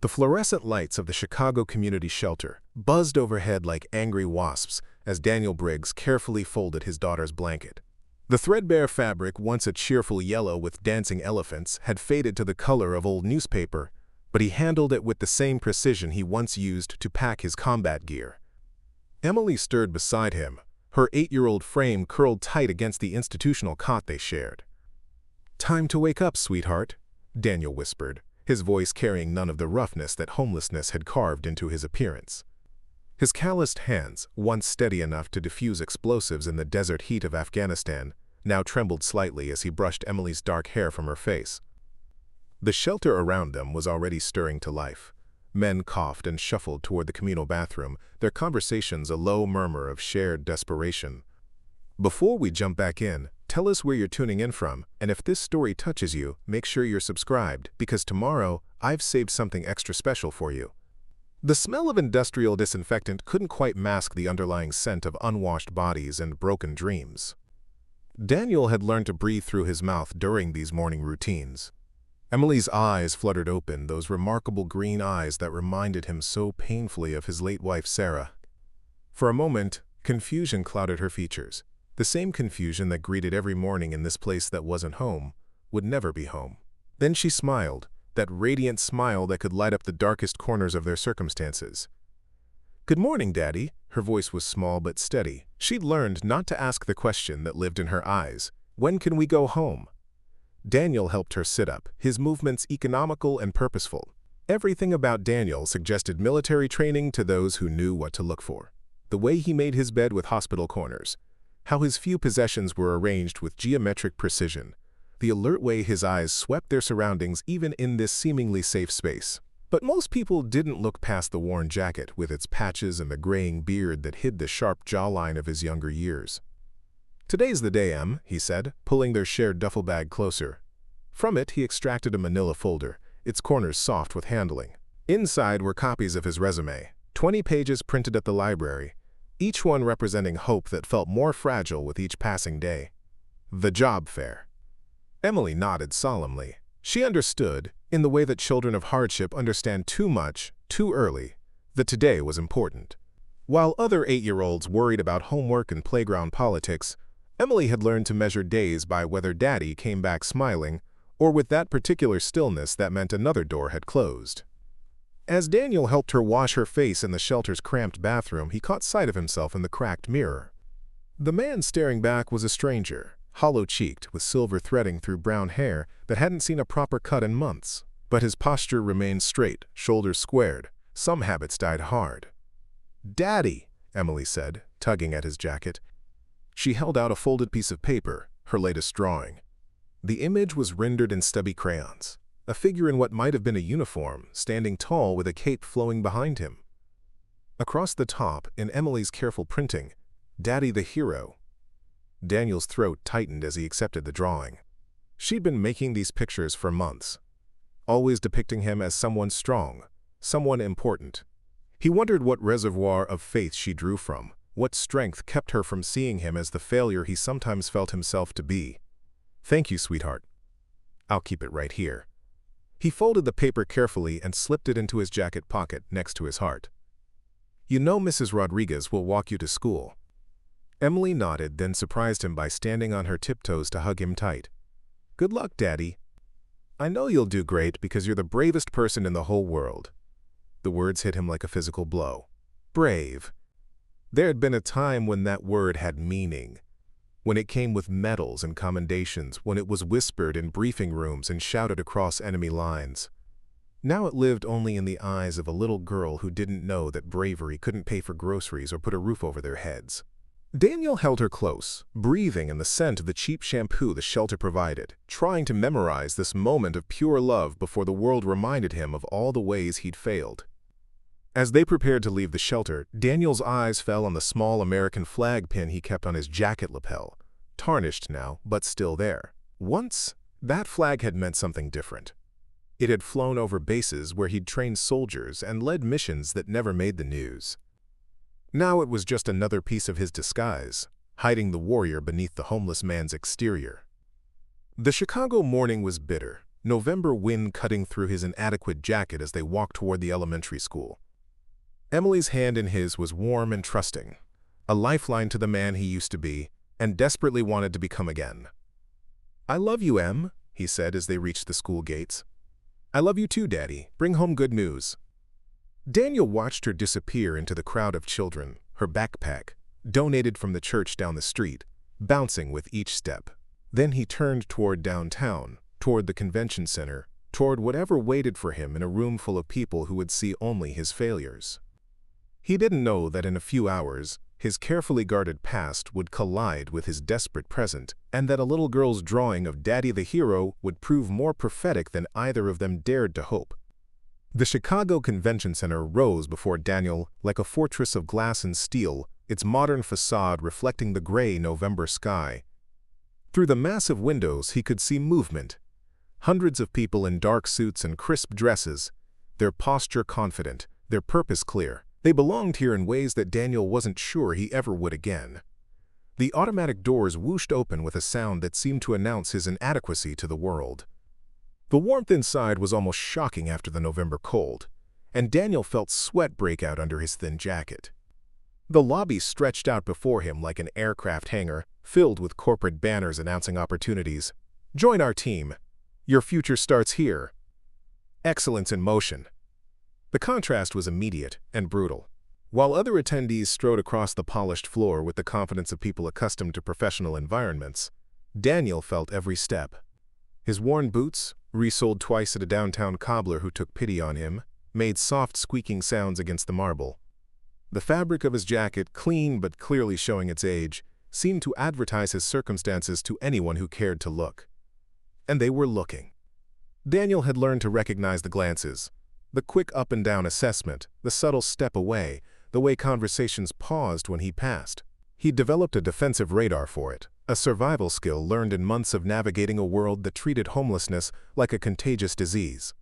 The fluorescent lights of the Chicago Community Shelter buzzed overhead like angry wasps as Daniel Briggs carefully folded his daughter's blanket. The threadbare fabric, once a cheerful yellow with dancing elephants, had faded to the color of old newspaper, but he handled it with the same precision he once used to pack his combat gear. Emily stirred beside him, her 8-year-old frame curled tight against the institutional cot they shared. "Time to wake up, sweetheart," Daniel whispered, his voice carrying none of the roughness that homelessness had carved into his appearance. His calloused hands, once steady enough to defuse explosives in the desert heat of Afghanistan, now trembled slightly as he brushed Emily's dark hair from her face. The shelter around them was already stirring to life. Men coughed and shuffled toward the communal bathroom, their conversations a low murmur of shared desperation. "Before we jump back in, tell us where you're tuning in from, and if this story touches you, make sure you're subscribed, because tomorrow I've saved something extra special for you." The smell of industrial disinfectant couldn't quite mask the underlying scent of unwashed bodies and broken dreams. Daniel had learned to breathe through his mouth during these morning routines. Emily's eyes fluttered open, those remarkable green eyes that reminded him so painfully of his late wife Sarah. For a moment, confusion clouded her features. The same confusion that greeted every morning in this place that wasn't home, would never be home. Then she smiled, that radiant smile that could light up the darkest corners of their circumstances. "Good morning, Daddy." Her voice was small but steady. She'd learned not to ask the question that lived in her eyes. "When can we go home?" Daniel helped her sit up, his movements economical and purposeful. Everything about Daniel suggested military training to those who knew what to look for. The way he made his bed with hospital corners, how his few possessions were arranged with geometric precision, the alert way his eyes swept their surroundings even in this seemingly safe space. But most people didn't look past the worn jacket with its patches and the graying beard that hid the sharp jawline of his younger years. "Today's the day, Em," he said, pulling their shared duffel bag closer. From it, he extracted a manila folder, its corners soft with handling. Inside were copies of his resume, 20 pages printed at the library, each one representing hope that felt more fragile with each passing day. The job fair. Emily nodded solemnly. She understood, in the way that children of hardship understand too much, too early, that today was important. While other 8-year-olds worried about homework and playground politics, Emily had learned to measure days by whether Daddy came back smiling, or with that particular stillness that meant another door had closed. As Daniel helped her wash her face in the shelter's cramped bathroom, he caught sight of himself in the cracked mirror. The man staring back was a stranger, hollow-cheeked, with silver threading through brown hair that hadn't seen a proper cut in months. But his posture remained straight, shoulders squared. Some habits died hard. "Daddy," Emily said, tugging at his jacket. She held out a folded piece of paper, her latest drawing. The image was rendered in stubby crayons, a figure in what might have been a uniform, standing tall with a cape flowing behind him. Across the top, in Emily's careful printing, "Daddy the Hero." Daniel's throat tightened as he accepted the drawing. She'd been making these pictures for months, always depicting him as someone strong, someone important. He wondered what reservoir of faith she drew from, what strength kept her from seeing him as the failure he sometimes felt himself to be. "Thank you, sweetheart. I'll keep it right here." He folded the paper carefully and slipped it into his jacket pocket next to his heart. "You know Mrs. Rodriguez will walk you to school." Emily nodded, then surprised him by standing on her tiptoes to hug him tight. "Good luck, Daddy. I know you'll do great because you're the bravest person in the whole world." The words hit him like a physical blow. Brave. There had been a time when that word had meaning, when it came with medals and commendations, when it was whispered in briefing rooms and shouted across enemy lines. Now it lived only in the eyes of a little girl who didn't know that bravery couldn't pay for groceries or put a roof over their heads. Daniel held her close, breathing in the scent of the cheap shampoo the shelter provided, trying to memorize this moment of pure love before the world reminded him of all the ways he'd failed. As they prepared to leave the shelter, Daniel's eyes fell on the small American flag pin he kept on his jacket lapel, tarnished now, but still there. Once, that flag had meant something different. It had flown over bases where he'd trained soldiers and led missions that never made the news. Now it was just another piece of his disguise, hiding the warrior beneath the homeless man's exterior. The Chicago morning was bitter, November wind cutting through his inadequate jacket as they walked toward the elementary school. Emily's hand in his was warm and trusting, a lifeline to the man he used to be and desperately wanted to become again. "I love you, Em," he said as they reached the school gates. "I love you too, Daddy. Bring home good news." Daniel watched her disappear into the crowd of children, her backpack, donated from the church down the street, bouncing with each step. Then he turned toward downtown, toward the convention center, toward whatever waited for him in a room full of people who would see only his failures. He didn't know that in a few hours, his carefully guarded past would collide with his desperate present, and that a little girl's drawing of Daddy the hero would prove more prophetic than either of them dared to hope. The Chicago Convention Center rose before Daniel like a fortress of glass and steel, its modern facade reflecting the gray November sky. Through the massive windows he could see movement. Hundreds of people in dark suits and crisp dresses, their posture confident, their purpose clear. They belonged here in ways that Daniel wasn't sure he ever would again. The automatic doors whooshed open with a sound that seemed to announce his inadequacy to the world. The warmth inside was almost shocking after the November cold, and Daniel felt sweat break out under his thin jacket. The lobby stretched out before him like an aircraft hangar, filled with corporate banners announcing opportunities. "Join our team. Your future starts here." Excellence in motion. The contrast was immediate and brutal. While other attendees strode across the polished floor with the confidence of people accustomed to professional environments, Daniel felt every step. His worn boots, resoled twice at a downtown cobbler who took pity on him, made soft squeaking sounds against the marble. The fabric of his jacket, clean but clearly showing its age, seemed to advertise his circumstances to anyone who cared to look. And they were looking. Daniel had learned to recognize the glances, the quick up and down assessment, the subtle step away, the way conversations paused when he passed. He'd developed a defensive radar for it, a survival skill learned in months of navigating a world that treated homelessness like a contagious disease.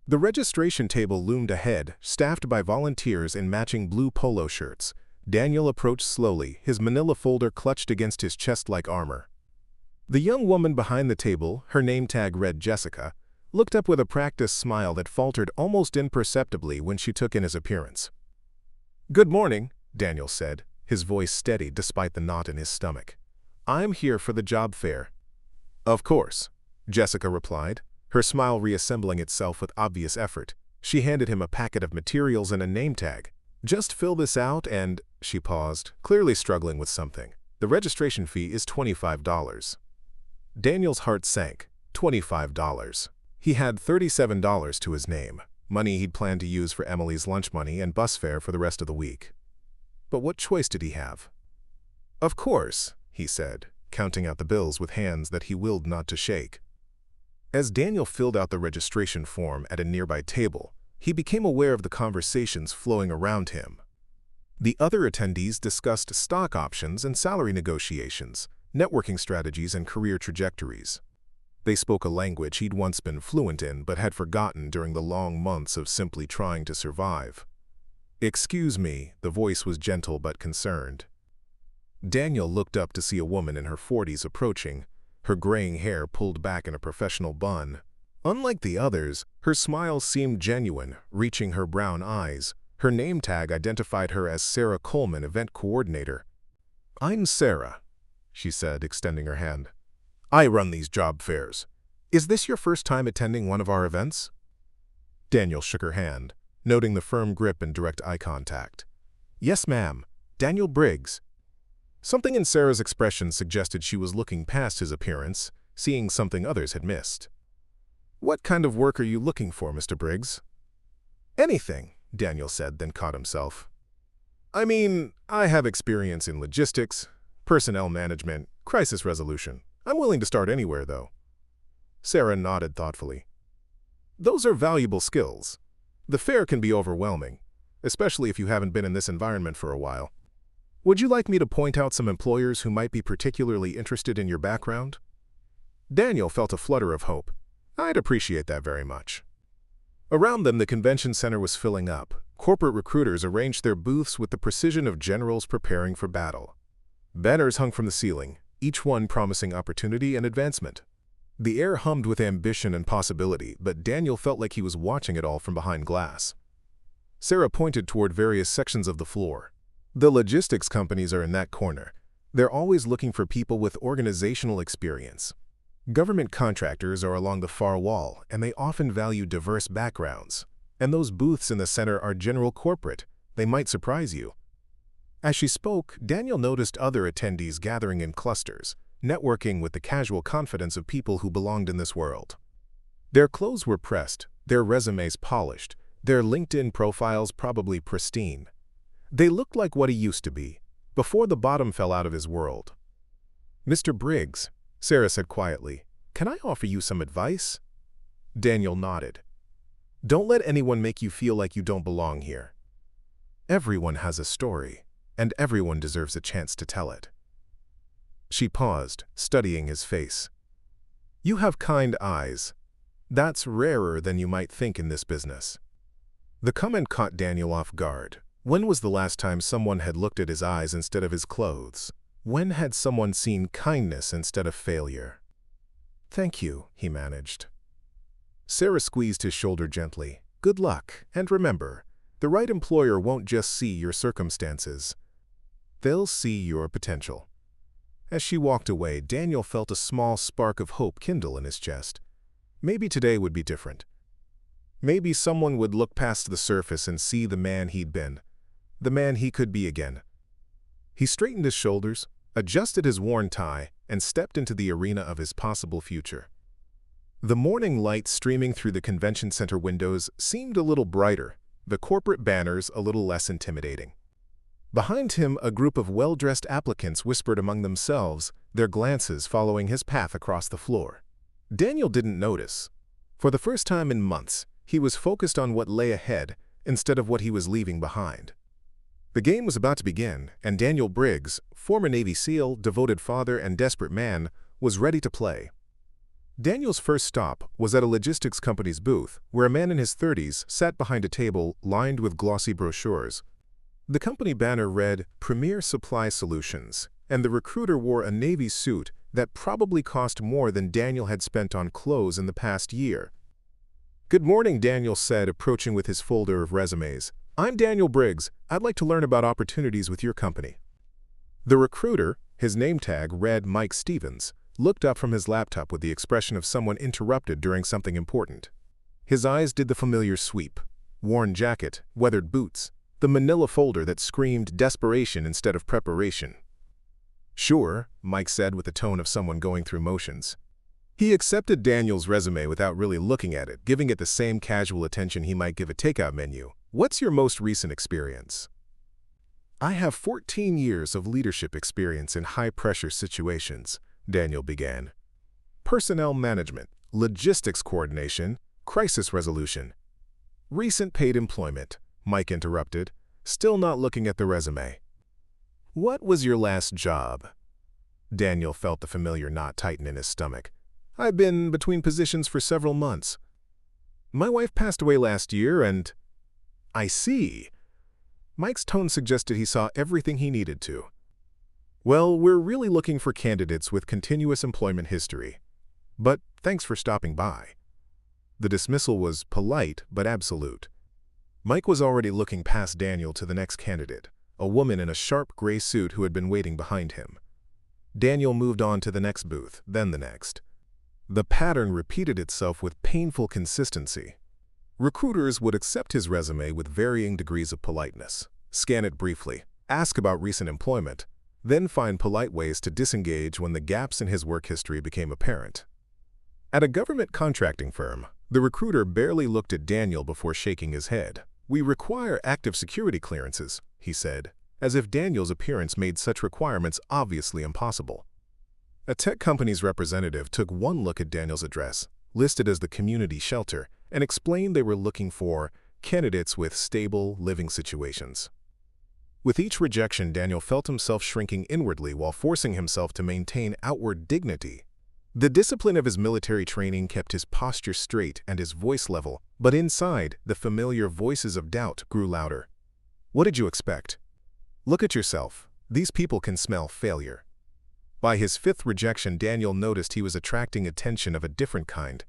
The registration table loomed ahead, staffed by volunteers in matching blue polo shirts. Daniel approached slowly, his manila folder clutched against his chest like armor. The young woman behind the table, her name tag read Jessica, looked up with a practiced smile that faltered almost imperceptibly when she took in his appearance. "Good morning," Daniel said, his voice steady despite the knot in his stomach. "I'm here for the job fair." "Of course," Jessica replied, her smile reassembling itself with obvious effort. She handed him a packet of materials and a name tag. "Just fill this out and—" She paused, clearly struggling with something. "The registration fee is $25. Daniel's heart sank. $25. He had $37 to his name, money he'd planned to use for Emily's lunch money and bus fare for the rest of the week. But what choice did he have? "Of course," he said, counting out the bills with hands that he willed not to shake. As Daniel filled out the registration form at a nearby table, he became aware of the conversations flowing around him. The other attendees discussed stock options and salary negotiations, networking strategies and career trajectories. They spoke a language he'd once been fluent in but had forgotten during the long months of simply trying to survive. "Excuse me," the voice was gentle but concerned. Daniel looked up to see a woman in her 40s approaching, her graying hair pulled back in a professional bun. Unlike the others, her smile seemed genuine, reaching her brown eyes. Her name tag identified her as Sarah Coleman, event coordinator. "I'm Sarah," she said, extending her hand. "I run these job fairs. Is this your first time attending one of our events?" Daniel shook her hand, noting the firm grip and direct eye contact. "Yes, ma'am. Daniel Briggs." Something in Sarah's expression suggested she was looking past his appearance, seeing something others had missed. "What kind of work are you looking for, Mr. Briggs?" "Anything," Daniel said, then caught himself. "I mean, I have experience in logistics, personnel management, crisis resolution. I'm willing to start anywhere, though." Sarah nodded thoughtfully. "Those are valuable skills. The fair can be overwhelming, especially if you haven't been in this environment for a while. Would you like me to point out some employers who might be particularly interested in your background?" Daniel felt a flutter of hope. "I'd appreciate that very much." Around them, the convention center was filling up. Corporate recruiters arranged their booths with the precision of generals preparing for battle. Banners hung from the ceiling, each one promising opportunity and advancement. The air hummed with ambition and possibility, but Daniel felt like he was watching it all from behind glass. Sarah pointed toward various sections of the floor. The logistics companies are in that corner. They're always looking for people with organizational experience. Government contractors are along the far wall, and they often value diverse backgrounds. And those booths in the center are general corporate. They might surprise you. As she spoke, Daniel noticed other attendees gathering in clusters, networking with the casual confidence of people who belonged in this world. Their clothes were pressed, their resumes polished, their LinkedIn profiles probably pristine. They looked like what he used to be, before the bottom fell out of his world. "Mr. Briggs," Sarah said quietly, "can I offer you some advice?" Daniel nodded. "Don't let anyone make you feel like you don't belong here. Everyone has a story, and everyone deserves a chance to tell it." She paused, studying his face. "You have kind eyes. That's rarer than you might think in this business." The comment caught Daniel off guard. When was the last time someone had looked at his eyes instead of his clothes? When had someone seen kindness instead of failure? "Thank you," he managed. Sarah squeezed his shoulder gently. "Good luck, and remember, the right employer won't just see your circumstances. They'll see your potential." As she walked away, Daniel felt a small spark of hope kindle in his chest. Maybe today would be different. Maybe someone would look past the surface and see the man he'd been, the man he could be again. He straightened his shoulders, adjusted his worn tie, and stepped into the arena of his possible future. The morning light streaming through the convention center windows seemed a little brighter, the corporate banners a little less intimidating. Behind him, a group of well-dressed applicants whispered among themselves, their glances following his path across the floor. Daniel didn't notice. For the first time in months, he was focused on what lay ahead instead of what he was leaving behind. The game was about to begin, and Daniel Briggs, former Navy SEAL, devoted father, and desperate man, was ready to play. Daniel's first stop was at a logistics company's booth, where a man in his 30s sat behind a table lined with glossy brochures. The company banner read, "Premier Supply Solutions," and the recruiter wore a Navy suit that probably cost more than Daniel had spent on clothes in the past year. "Good morning," Daniel said, approaching with his folder of resumes. "I'm Daniel Briggs. I'd like to learn about opportunities with your company." The recruiter, his name tag read Mike Stevens, looked up from his laptop with the expression of someone interrupted during something important. His eyes did the familiar sweep. Worn jacket, weathered boots, the manila folder that screamed desperation instead of preparation. "Sure," Mike said with the tone of someone going through motions. He accepted Daniel's resume without really looking at it, giving it the same casual attention he might give a takeout menu. "What's your most recent experience?" "I have 14 years of leadership experience in high-pressure situations," Daniel began. "Personnel management, logistics coordination, crisis resolution." "Recent paid employment," Mike interrupted, still not looking at the resume. "What was your last job?" Daniel felt the familiar knot tighten in his stomach. "I've been between positions for several months. My wife passed away last year and—" "I see." Mike's tone suggested he saw everything he needed to. "Well, we're really looking for candidates with continuous employment history. But thanks for stopping by." The dismissal was polite but absolute. Mike was already looking past Daniel to the next candidate, a woman in a sharp gray suit who had been waiting behind him. Daniel moved on to the next booth, then the next. The pattern repeated itself with painful consistency. Recruiters would accept his resume with varying degrees of politeness, scan it briefly, ask about recent employment, then find polite ways to disengage when the gaps in his work history became apparent. At a government contracting firm, the recruiter barely looked at Daniel before shaking his head. "We require active security clearances," he said, as if Daniel's appearance made such requirements obviously impossible. A tech company's representative took one look at Daniel's address, listed as the community shelter, and explained they were looking for candidates with stable living situations. With each rejection, Daniel felt himself shrinking inwardly while forcing himself to maintain outward dignity. The discipline of his military training kept his posture straight and his voice level, but inside, the familiar voices of doubt grew louder. "What did you expect? Look at yourself. These people can smell failure." By his fifth rejection, Daniel noticed he was attracting attention of a different kind.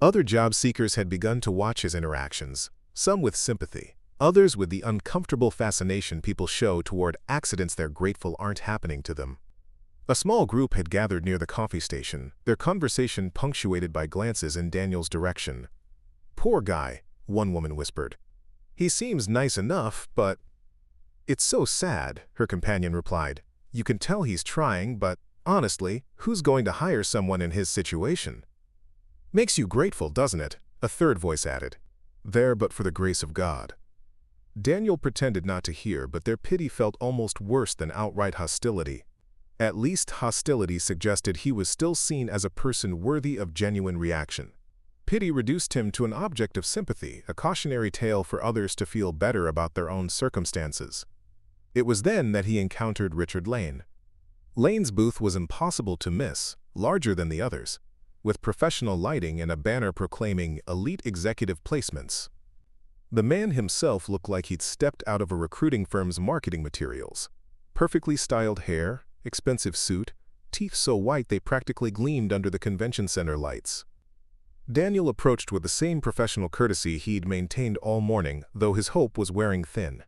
Other job seekers had begun to watch his interactions, some with sympathy, others with the uncomfortable fascination people show toward accidents they're grateful aren't happening to them. A small group had gathered near the coffee station, their conversation punctuated by glances in Daniel's direction. "Poor guy," one woman whispered. "He seems nice enough, but—" "It's so sad," her companion replied. "You can tell he's trying, but, honestly, who's going to hire someone in his situation?" "Makes you grateful, doesn't it?" a third voice added. "There but for the grace of God." Daniel pretended not to hear, but their pity felt almost worse than outright hostility. At least hostility suggested he was still seen as a person worthy of genuine reaction. Pity reduced him to an object of sympathy, a cautionary tale for others to feel better about their own circumstances. It was then that he encountered Richard Lane. Lane's booth was impossible to miss, larger than the others, with professional lighting and a banner proclaiming elite executive placements. The man himself looked like he'd stepped out of a recruiting firm's marketing materials. Perfectly styled hair, expensive suit, teeth so white they practically gleamed under the convention center lights. Daniel approached with the same professional courtesy he'd maintained all morning, though his hope was wearing thin.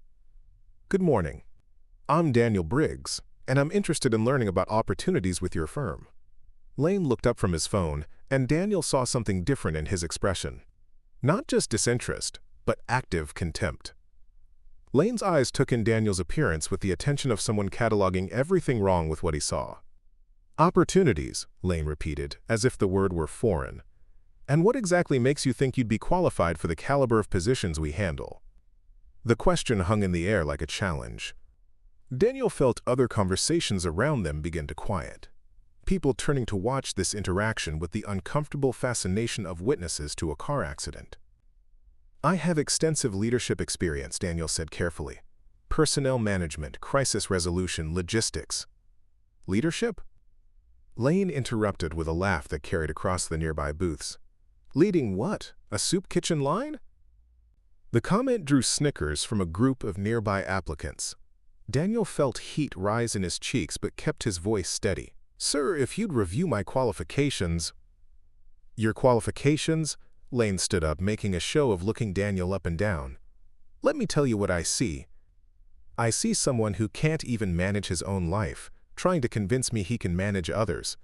"Good morning. I'm Daniel Briggs, and I'm interested in learning about opportunities with your firm." Lane looked up from his phone, and Daniel saw something different in his expression. Not just disinterest, but active contempt. Lane's eyes took in Daniel's appearance with the attention of someone cataloging everything wrong with what he saw. "Opportunities," Lane repeated, as if the word were foreign. "And what exactly makes you think you'd be qualified for the caliber of positions we handle?" The question hung in the air like a challenge. Daniel felt other conversations around them begin to quiet. People turning to watch this interaction with the uncomfortable fascination of witnesses to a car accident. "I have extensive leadership experience," Daniel said carefully. "Personnel management, crisis resolution, logistics." "Leadership?" Lane interrupted with a laugh that carried across the nearby booths. "Leading what? A soup kitchen line?" The comment drew snickers from a group of nearby applicants. Daniel felt heat rise in his cheeks but kept his voice steady. "Sir, if you'd review my qualifications—" "Your qualifications?" Lane stood up, making a show of looking Daniel up and down. "Let me tell you what I see. I see someone who can't even manage his own life, trying to convince me he can manage others.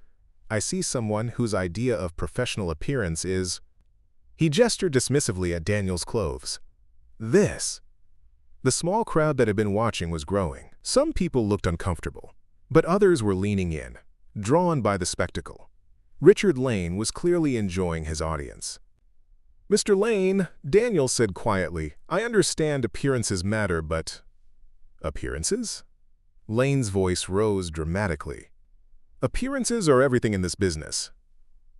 I see someone whose idea of professional appearance is—" He gestured dismissively at Daniel's clothes. "This." The small crowd that had been watching was growing. Some people looked uncomfortable, but others were leaning in, drawn by the spectacle. Richard Lane was clearly enjoying his audience. "Mr. Lane," Daniel said quietly, "I understand appearances matter, but—" "Appearances?" Lane's voice rose dramatically. "Appearances are everything in this business.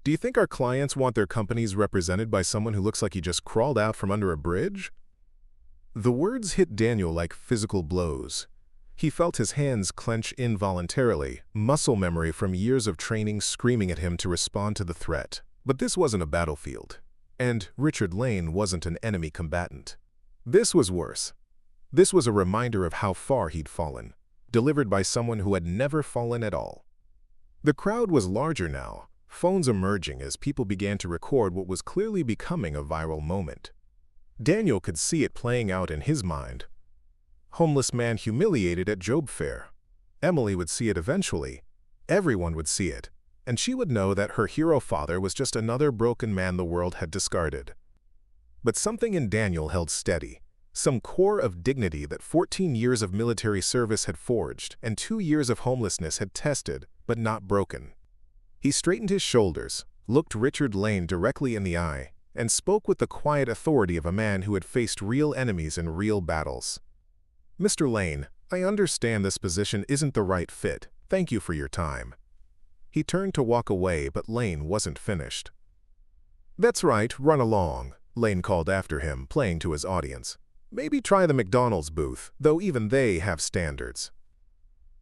Do you think our clients want their companies represented by someone who looks like he just crawled out from under a bridge?" The words hit Daniel like physical blows. He felt his hands clench involuntarily, muscle memory from years of training screaming at him to respond to the threat. But this wasn't a battlefield, and Richard Lane wasn't an enemy combatant. This was worse. This was a reminder of how far he'd fallen, delivered by someone who had never fallen at all. The crowd was larger now, phones emerging as people began to record what was clearly becoming a viral moment. Daniel could see it playing out in his mind. Homeless man humiliated at job fair. Emily would see it eventually. Everyone would see it, and she would know that her hero father was just another broken man the world had discarded. But something in Daniel held steady, some core of dignity that 14 years of military service had forged and 2 years of homelessness had tested, but not broken. He straightened his shoulders, looked Richard Lane directly in the eye, and spoke with the quiet authority of a man who had faced real enemies in real battles. "Mr. Lane, I understand this position isn't the right fit. Thank you for your time." He turned to walk away, but Lane wasn't finished. "That's right, run along," Lane called after him, playing to his audience. "Maybe try the McDonald's booth, though even they have standards."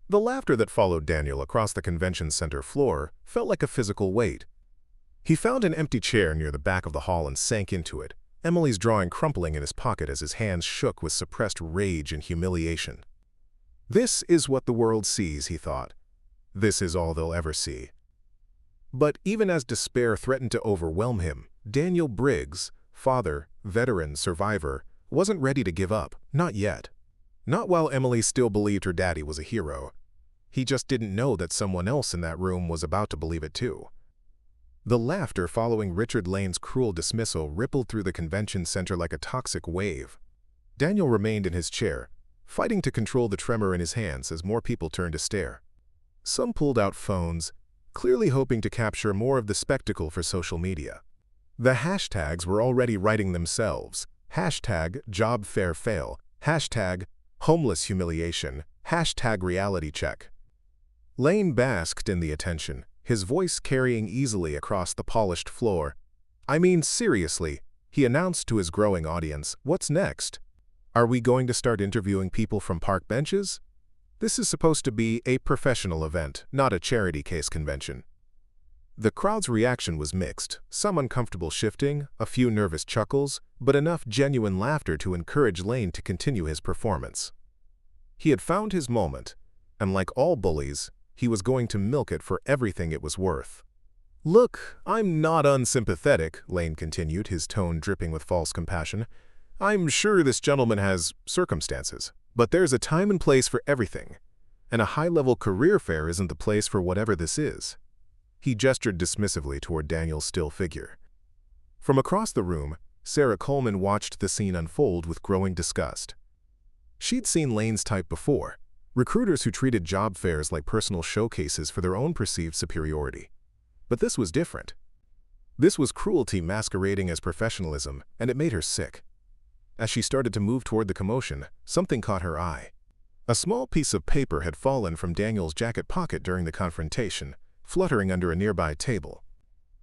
The laughter that followed Daniel across the convention center floor felt like a physical weight. He found an empty chair near the back of the hall and sank into it, Emily's drawing crumpling in his pocket as his hands shook with suppressed rage and humiliation. This is what the world sees, he thought. This is all they'll ever see. But even as despair threatened to overwhelm him, Daniel Briggs, father, veteran, survivor, wasn't ready to give up. Not yet. Not while Emily still believed her daddy was a hero. He just didn't know that someone else in that room was about to believe it too. The laughter following Richard Lane's cruel dismissal rippled through the convention center like a toxic wave. Daniel remained in his chair, fighting to control the tremor in his hands as more people turned to stare. Some pulled out phones, clearly hoping to capture more of the spectacle for social media. The hashtags were already writing themselves. Hashtag job fair fail, hashtag homeless humiliation, hashtag reality check. Lane basked in the attention, his voice carrying easily across the polished floor. "I mean, seriously," he announced to his growing audience, "what's next? Are we going to start interviewing people from park benches? This is supposed to be a professional event, not a charity case convention." The crowd's reaction was mixed, some uncomfortable shifting, a few nervous chuckles, but enough genuine laughter to encourage Lane to continue his performance. He had found his moment, and like all bullies, he was going to milk it for everything it was worth. "Look, I'm not unsympathetic," Lane continued, his tone dripping with false compassion. "I'm sure this gentleman has circumstances, but there's a time and place for everything, and a high-level career fair isn't the place for whatever this is." He gestured dismissively toward Daniel's still figure. From across the room, Sarah Coleman watched the scene unfold with growing disgust. She'd seen Lane's type before, recruiters who treated job fairs like personal showcases for their own perceived superiority. But this was different. This was cruelty masquerading as professionalism, and it made her sick. As she started to move toward the commotion, something caught her eye. A small piece of paper had fallen from Daniel's jacket pocket during the confrontation, fluttering under a nearby table.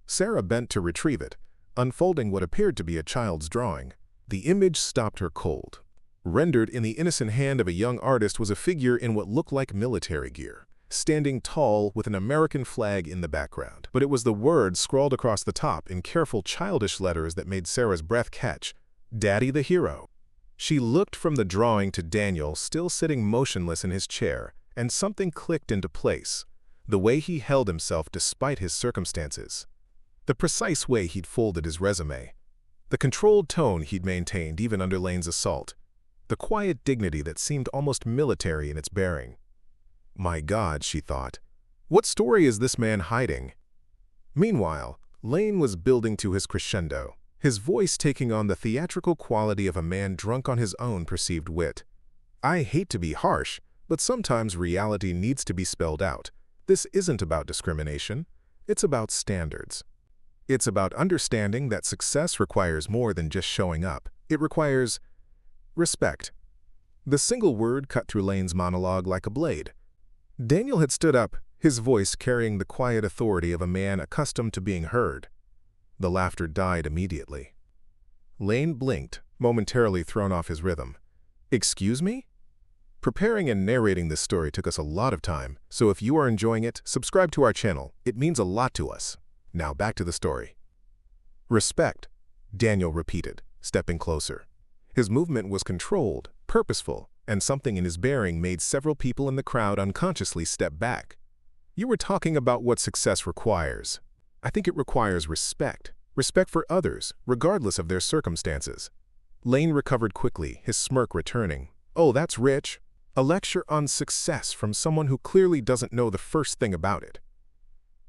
Sarah bent to retrieve it, unfolding what appeared to be a child's drawing. The image stopped her cold. Rendered in the innocent hand of a young artist was a figure in what looked like military gear, standing tall with an American flag in the background. But it was the words scrawled across the top in careful childish letters that made Sarah's breath catch. "Daddy the hero." She looked from the drawing to Daniel, still sitting motionless in his chair, and something clicked into place. The way he held himself despite his circumstances. The precise way he'd folded his resume. The controlled tone he'd maintained even under Lane's assault. The quiet dignity that seemed almost military in its bearing. "My God," she thought. "What story is this man hiding?" Meanwhile, Lane was building to his crescendo, his voice taking on the theatrical quality of a man drunk on his own perceived wit. "I hate to be harsh, but sometimes reality needs to be spelled out. This isn't about discrimination. It's about standards. It's about understanding that success requires more than just showing up. It requires respect." The single word cut through Lane's monologue like a blade. Daniel had stood up, his voice carrying the quiet authority of a man accustomed to being heard. The laughter died immediately. Lane blinked, momentarily thrown off his rhythm. "Excuse me?" Preparing and narrating this story took us a lot of time, so if you are enjoying it, subscribe to our channel. It means a lot to us. Now back to the story. "Respect," Daniel repeated, stepping closer. His movement was controlled, purposeful, and something in his bearing made several people in the crowd unconsciously step back. "You were talking about what success requires. I think it requires respect. Respect for others, regardless of their circumstances." Lane recovered quickly, his smirk returning. "Oh, that's rich. A lecture on success from someone who clearly doesn't know the first thing about it."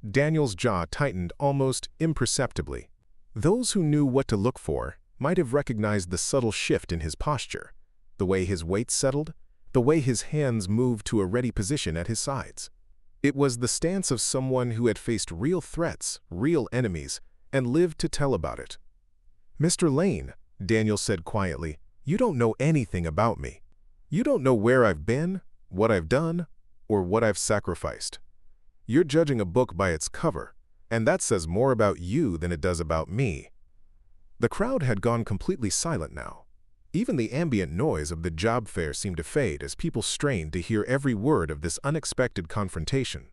Daniel's jaw tightened almost imperceptibly. Those who knew what to look for might have recognized the subtle shift in his posture, the way his weight settled, the way his hands moved to a ready position at his sides. It was the stance of someone who had faced real threats, real enemies, and lived to tell about it. "Mr. Lane," Daniel said quietly, "you don't know anything about me. You don't know where I've been, what I've done, or what I've sacrificed. You're judging a book by its cover, and that says more about you than it does about me." The crowd had gone completely silent now. Even the ambient noise of the job fair seemed to fade as people strained to hear every word of this unexpected confrontation.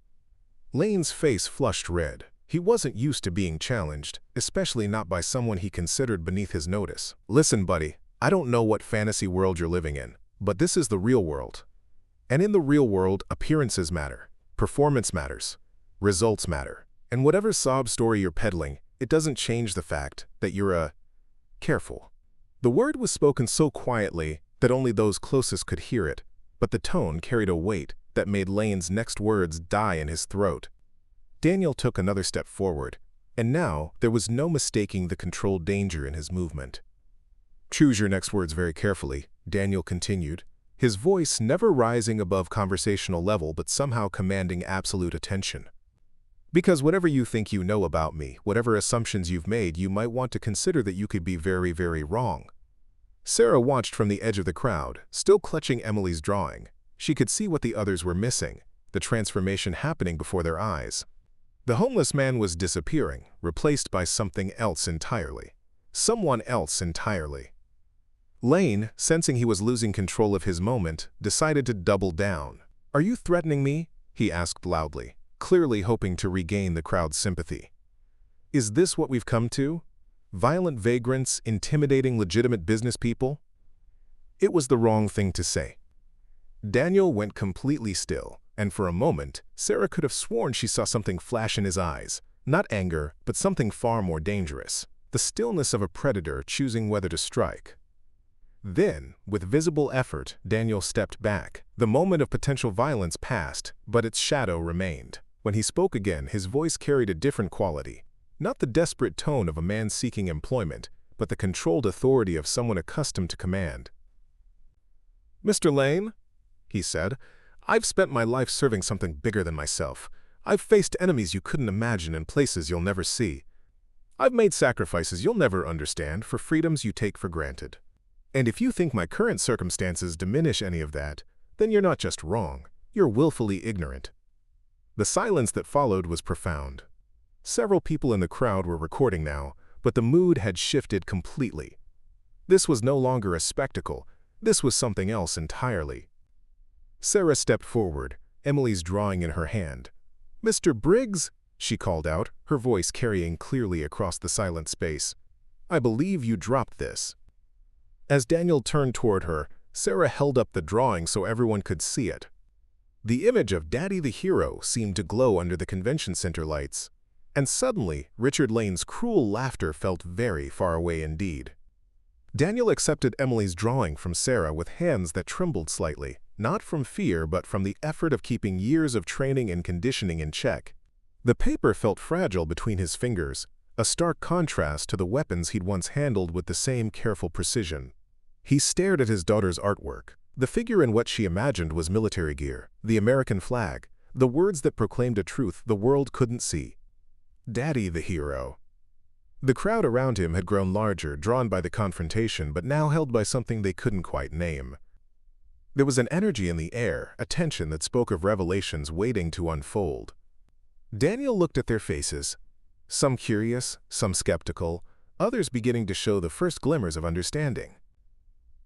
Lane's face flushed red. He wasn't used to being challenged, especially not by someone he considered beneath his notice. "Listen, buddy, I don't know what fantasy world you're living in, but this is the real world. And in the real world, appearances matter. Performance matters. Results matter. And whatever sob story you're peddling, it doesn't change the fact that you're careful. The word was spoken so quietly that only those closest could hear it, but the tone carried a weight that made Lane's next words die in his throat. Daniel took another step forward, and now there was no mistaking the controlled danger in his movement. "Choose your next words very carefully," Daniel continued, his voice never rising above conversational level but somehow commanding absolute attention. "Because whatever you think you know about me, whatever assumptions you've made, you might want to consider that you could be very, very wrong." Sarah watched from the edge of the crowd, still clutching Emily's drawing. She could see what the others were missing, the transformation happening before their eyes. The homeless man was disappearing, replaced by something else entirely. Someone else entirely. Lane, sensing he was losing control of his moment, decided to double down. "Are you threatening me?" he asked loudly, clearly hoping to regain the crowd's sympathy. "Is this what we've come to? Violent vagrants intimidating legitimate business people?" It was the wrong thing to say. Daniel went completely still, and for a moment, Sarah could have sworn she saw something flash in his eyes. Not anger, but something far more dangerous. The stillness of a predator choosing whether to strike. Then, with visible effort, Daniel stepped back. The moment of potential violence passed, but its shadow remained. When he spoke again, his voice carried a different quality. Not the desperate tone of a man seeking employment, but the controlled authority of someone accustomed to command. "Mr. Lane," he said, "I've spent my life serving something bigger than myself. I've faced enemies you couldn't imagine in places you'll never see. I've made sacrifices you'll never understand for freedoms you take for granted. And if you think my current circumstances diminish any of that, then you're not just wrong, you're willfully ignorant." The silence that followed was profound. Several people in the crowd were recording now, but the mood had shifted completely. This was no longer a spectacle, this was something else entirely. Sarah stepped forward, Emily's drawing in her hand. "Mr. Briggs," she called out, her voice carrying clearly across the silent space. "I believe you dropped this." As Daniel turned toward her, Sarah held up the drawing so everyone could see it. The image of Daddy the hero seemed to glow under the convention center lights. And suddenly, Richard Lane's cruel laughter felt very far away indeed. Daniel accepted Emily's drawing from Sarah with hands that trembled slightly, not from fear but from the effort of keeping years of training and conditioning in check. The paper felt fragile between his fingers, a stark contrast to the weapons he'd once handled with the same careful precision. He stared at his daughter's artwork. The figure in what she imagined was military gear, the American flag, the words that proclaimed a truth the world couldn't see. Daddy the hero. The crowd around him had grown larger, drawn by the confrontation, but now held by something they couldn't quite name. There was an energy in the air, a tension that spoke of revelations waiting to unfold. Daniel looked at their faces, some curious, some skeptical, others beginning to show the first glimmers of understanding.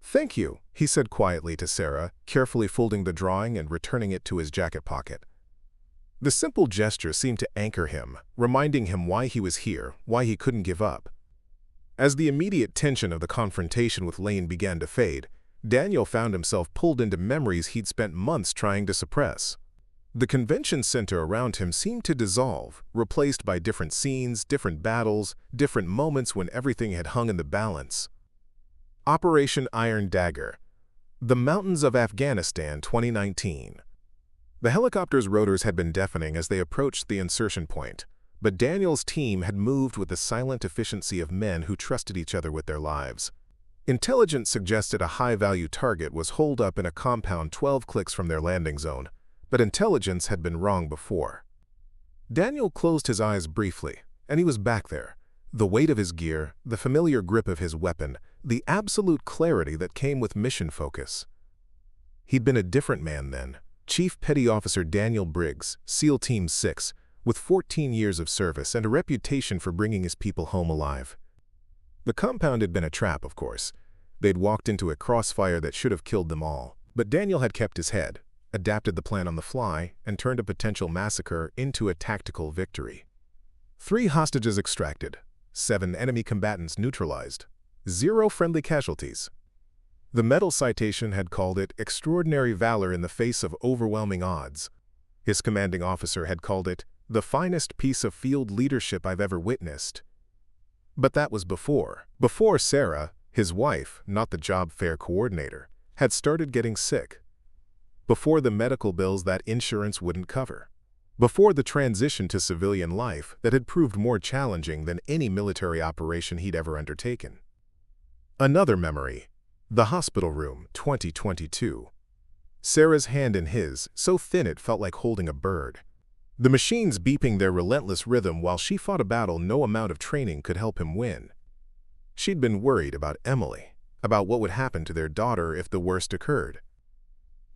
"Thank you," he said quietly to Sarah, carefully folding the drawing and returning it to his jacket pocket. The simple gesture seemed to anchor him, reminding him why he was here, why he couldn't give up. As the immediate tension of the confrontation with Lane began to fade, Daniel found himself pulled into memories he'd spent months trying to suppress. The convention center around him seemed to dissolve, replaced by different scenes, different battles, different moments when everything had hung in the balance. Operation Iron Dagger. The Mountains of Afghanistan, 2019. The helicopter's rotors had been deafening as they approached the insertion point, but Daniel's team had moved with the silent efficiency of men who trusted each other with their lives. Intelligence suggested a high-value target was holed up in a compound 12 clicks from their landing zone, but intelligence had been wrong before. Daniel closed his eyes briefly, and he was back there. The weight of his gear, the familiar grip of his weapon, the absolute clarity that came with mission focus. He'd been a different man then. Chief Petty Officer Daniel Briggs, SEAL Team 6, with 14 years of service and a reputation for bringing his people home alive. The compound had been a trap, of course. They'd walked into a crossfire that should have killed them all. But Daniel had kept his head, adapted the plan on the fly, and turned a potential massacre into a tactical victory. 3 hostages extracted, 7 enemy combatants neutralized, 0 friendly casualties. The medal citation had called it extraordinary valor in the face of overwhelming odds. His commanding officer had called it the finest piece of field leadership I've ever witnessed. But that was before Sarah, his wife, not the job fair coordinator, had started getting sick. Before the medical bills that insurance wouldn't cover. Before the transition to civilian life that had proved more challenging than any military operation he'd ever undertaken. Another memory. The hospital room, 2022. Sarah's hand in his, so thin it felt like holding a bird. The machines beeping their relentless rhythm while she fought a battle no amount of training could help him win. She'd been worried about Emily, about what would happen to their daughter if the worst occurred.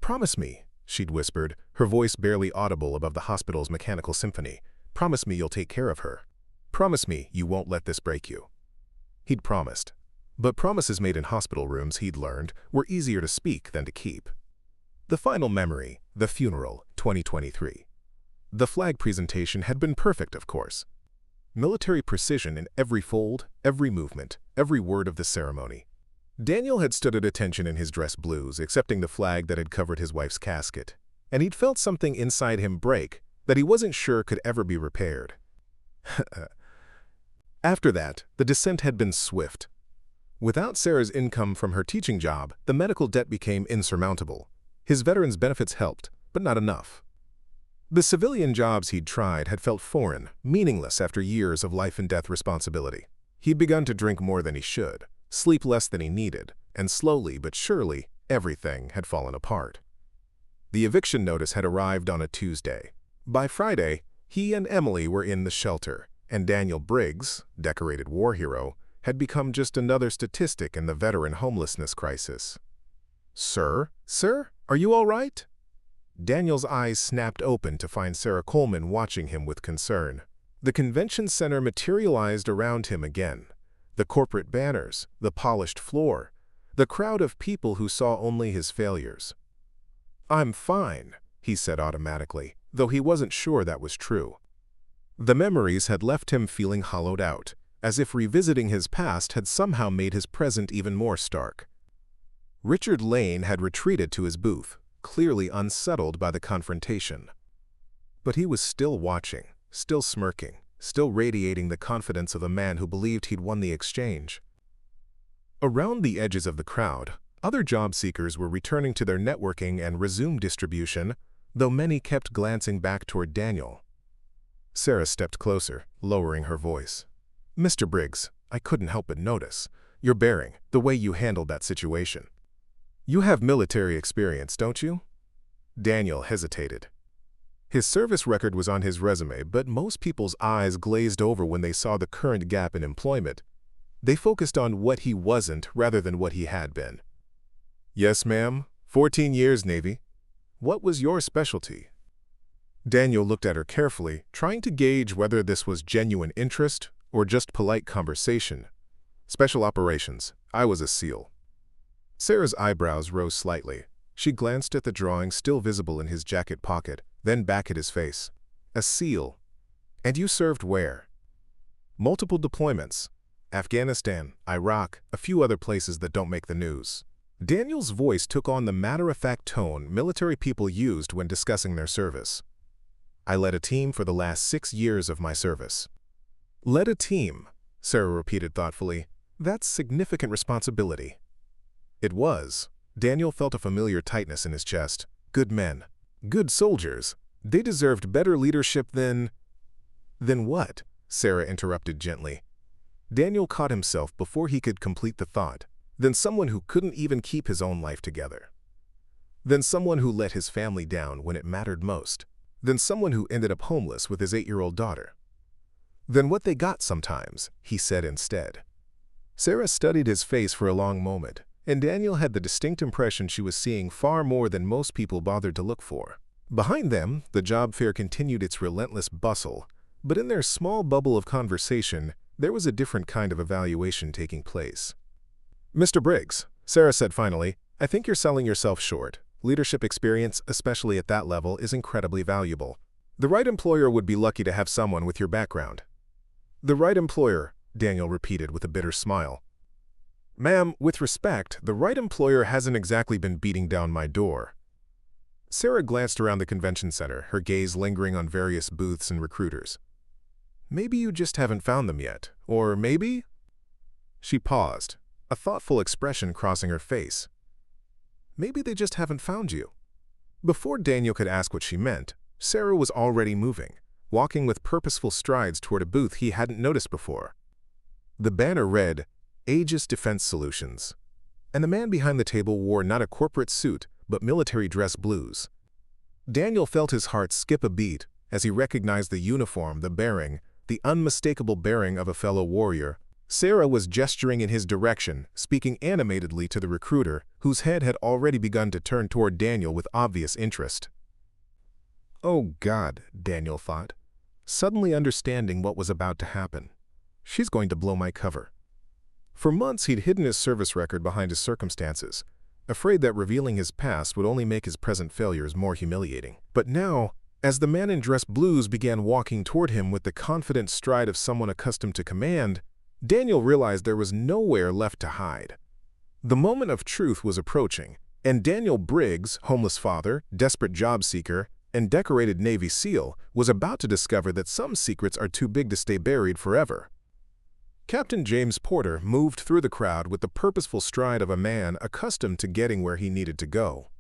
"Promise me," she'd whispered, her voice barely audible above the hospital's mechanical symphony. "Promise me you'll take care of her. Promise me you won't let this break you." He'd promised. But promises made in hospital rooms, he'd learned, were easier to speak than to keep. The final memory, the funeral, 2023. The flag presentation had been perfect, of course. Military precision in every fold, every movement, every word of the ceremony. Daniel had stood at attention in his dress blues, accepting the flag that had covered his wife's casket, and he'd felt something inside him break that he wasn't sure could ever be repaired. After that, the descent had been swift. Without Sarah's income from her teaching job, the medical debt became insurmountable. His veterans' benefits helped, but not enough. The civilian jobs he'd tried had felt foreign, meaningless after years of life-and-death responsibility. He'd begun to drink more than he should, sleep less than he needed, and slowly but surely, everything had fallen apart. The eviction notice had arrived on a Tuesday. By Friday, he and Emily were in the shelter, and Daniel Briggs, decorated war hero, had become just another statistic in the veteran homelessness crisis. "Sir? Sir? Are you all right?" Daniel's eyes snapped open to find Sarah Coleman watching him with concern. The convention center materialized around him again. The corporate banners, the polished floor, the crowd of people who saw only his failures. "I'm fine," he said automatically, though he wasn't sure that was true. The memories had left him feeling hollowed out, as if revisiting his past had somehow made his present even more stark. Richard Lane had retreated to his booth, clearly unsettled by the confrontation. But he was still watching, still smirking, still radiating the confidence of a man who believed he'd won the exchange. Around the edges of the crowd, other job seekers were returning to their networking and resume distribution, though many kept glancing back toward Daniel. Sarah stepped closer, lowering her voice. "Mr. Briggs, I couldn't help but notice your bearing, the way you handled that situation. You have military experience, don't you?" Daniel hesitated. His service record was on his resume, but most people's eyes glazed over when they saw the current gap in employment. They focused on what he wasn't rather than what he had been. "Yes, ma'am. 14 years Navy. What was your specialty?" Daniel looked at her carefully, trying to gauge whether this was genuine interest or just polite conversation. "Special operations. I was a SEAL." Sarah's eyebrows rose slightly. She glanced at the drawing still visible in his jacket pocket, then back at his face. "A SEAL. And you served where?" "Multiple deployments. Afghanistan, Iraq, a few other places that don't make the news." Daniel's voice took on the matter-of-fact tone military people used when discussing their service. "I led a team for the last 6 years of my service." "Led a team," Sarah repeated thoughtfully. "That's significant responsibility." It was. Daniel felt a familiar tightness in his chest. Good men. Good soldiers. They deserved better leadership than... "Than what?" Sarah interrupted gently. Daniel caught himself before he could complete the thought. "Than someone who couldn't even keep his own life together. Than someone who let his family down when it mattered most. Than someone who ended up homeless with his 8-year-old daughter. Than what they got sometimes," he said instead. Sarah studied his face for a long moment, and Daniel had the distinct impression she was seeing far more than most people bothered to look for. Behind them, the job fair continued its relentless bustle, but in their small bubble of conversation, there was a different kind of evaluation taking place. "Mr. Briggs," Sarah said finally, "I think you're selling yourself short. Leadership experience, especially at that level, is incredibly valuable. The right employer would be lucky to have someone with your background." "The right employer," Daniel repeated with a bitter smile. "Ma'am, with respect, the right employer hasn't exactly been beating down my door." Sarah glanced around the convention center, her gaze lingering on various booths and recruiters. Maybe you just haven't found them yet. Or maybe… She paused, a thoughtful expression crossing her face. Maybe they just haven't found you. Before Daniel could ask what she meant, Sarah was already moving, walking with purposeful strides toward a booth he hadn't noticed before. The banner read, Aegis Defense Solutions, and the man behind the table wore not a corporate suit, but military dress blues. Daniel felt his heart skip a beat as he recognized the uniform, the bearing, the unmistakable bearing of a fellow warrior. Sarah was gesturing in his direction, speaking animatedly to the recruiter, whose head had already begun to turn toward Daniel with obvious interest. Oh God, Daniel thought, suddenly understanding what was about to happen. She's going to blow my cover. For months he'd hidden his service record behind his circumstances, afraid that revealing his past would only make his present failures more humiliating. But now, as the man in dress blues began walking toward him with the confident stride of someone accustomed to command, Daniel realized there was nowhere left to hide. The moment of truth was approaching, and Daniel Briggs, homeless father, desperate job seeker, and decorated Navy SEAL, was about to discover that some secrets are too big to stay buried forever. Captain James Porter moved through the crowd with the purposeful stride of a man accustomed to getting where he needed to go.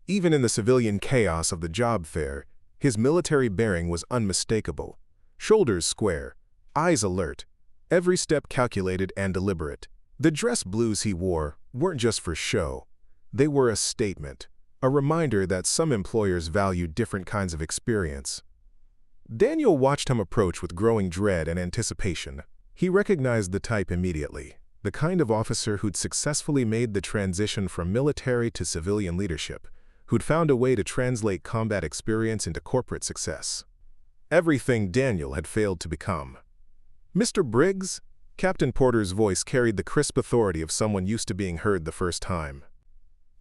Even in the civilian chaos of the job fair, his military bearing was unmistakable. Shoulders square, eyes alert, every step calculated and deliberate. The dress blues he wore weren't just for show. They were a statement, a reminder that some employers value different kinds of experience. Daniel watched him approach with growing dread and anticipation. He recognized the type immediately, the kind of officer who'd successfully made the transition from military to civilian leadership, who'd found a way to translate combat experience into corporate success. Everything Daniel had failed to become. Mr. Briggs? Captain Porter's voice carried the crisp authority of someone used to being heard the first time.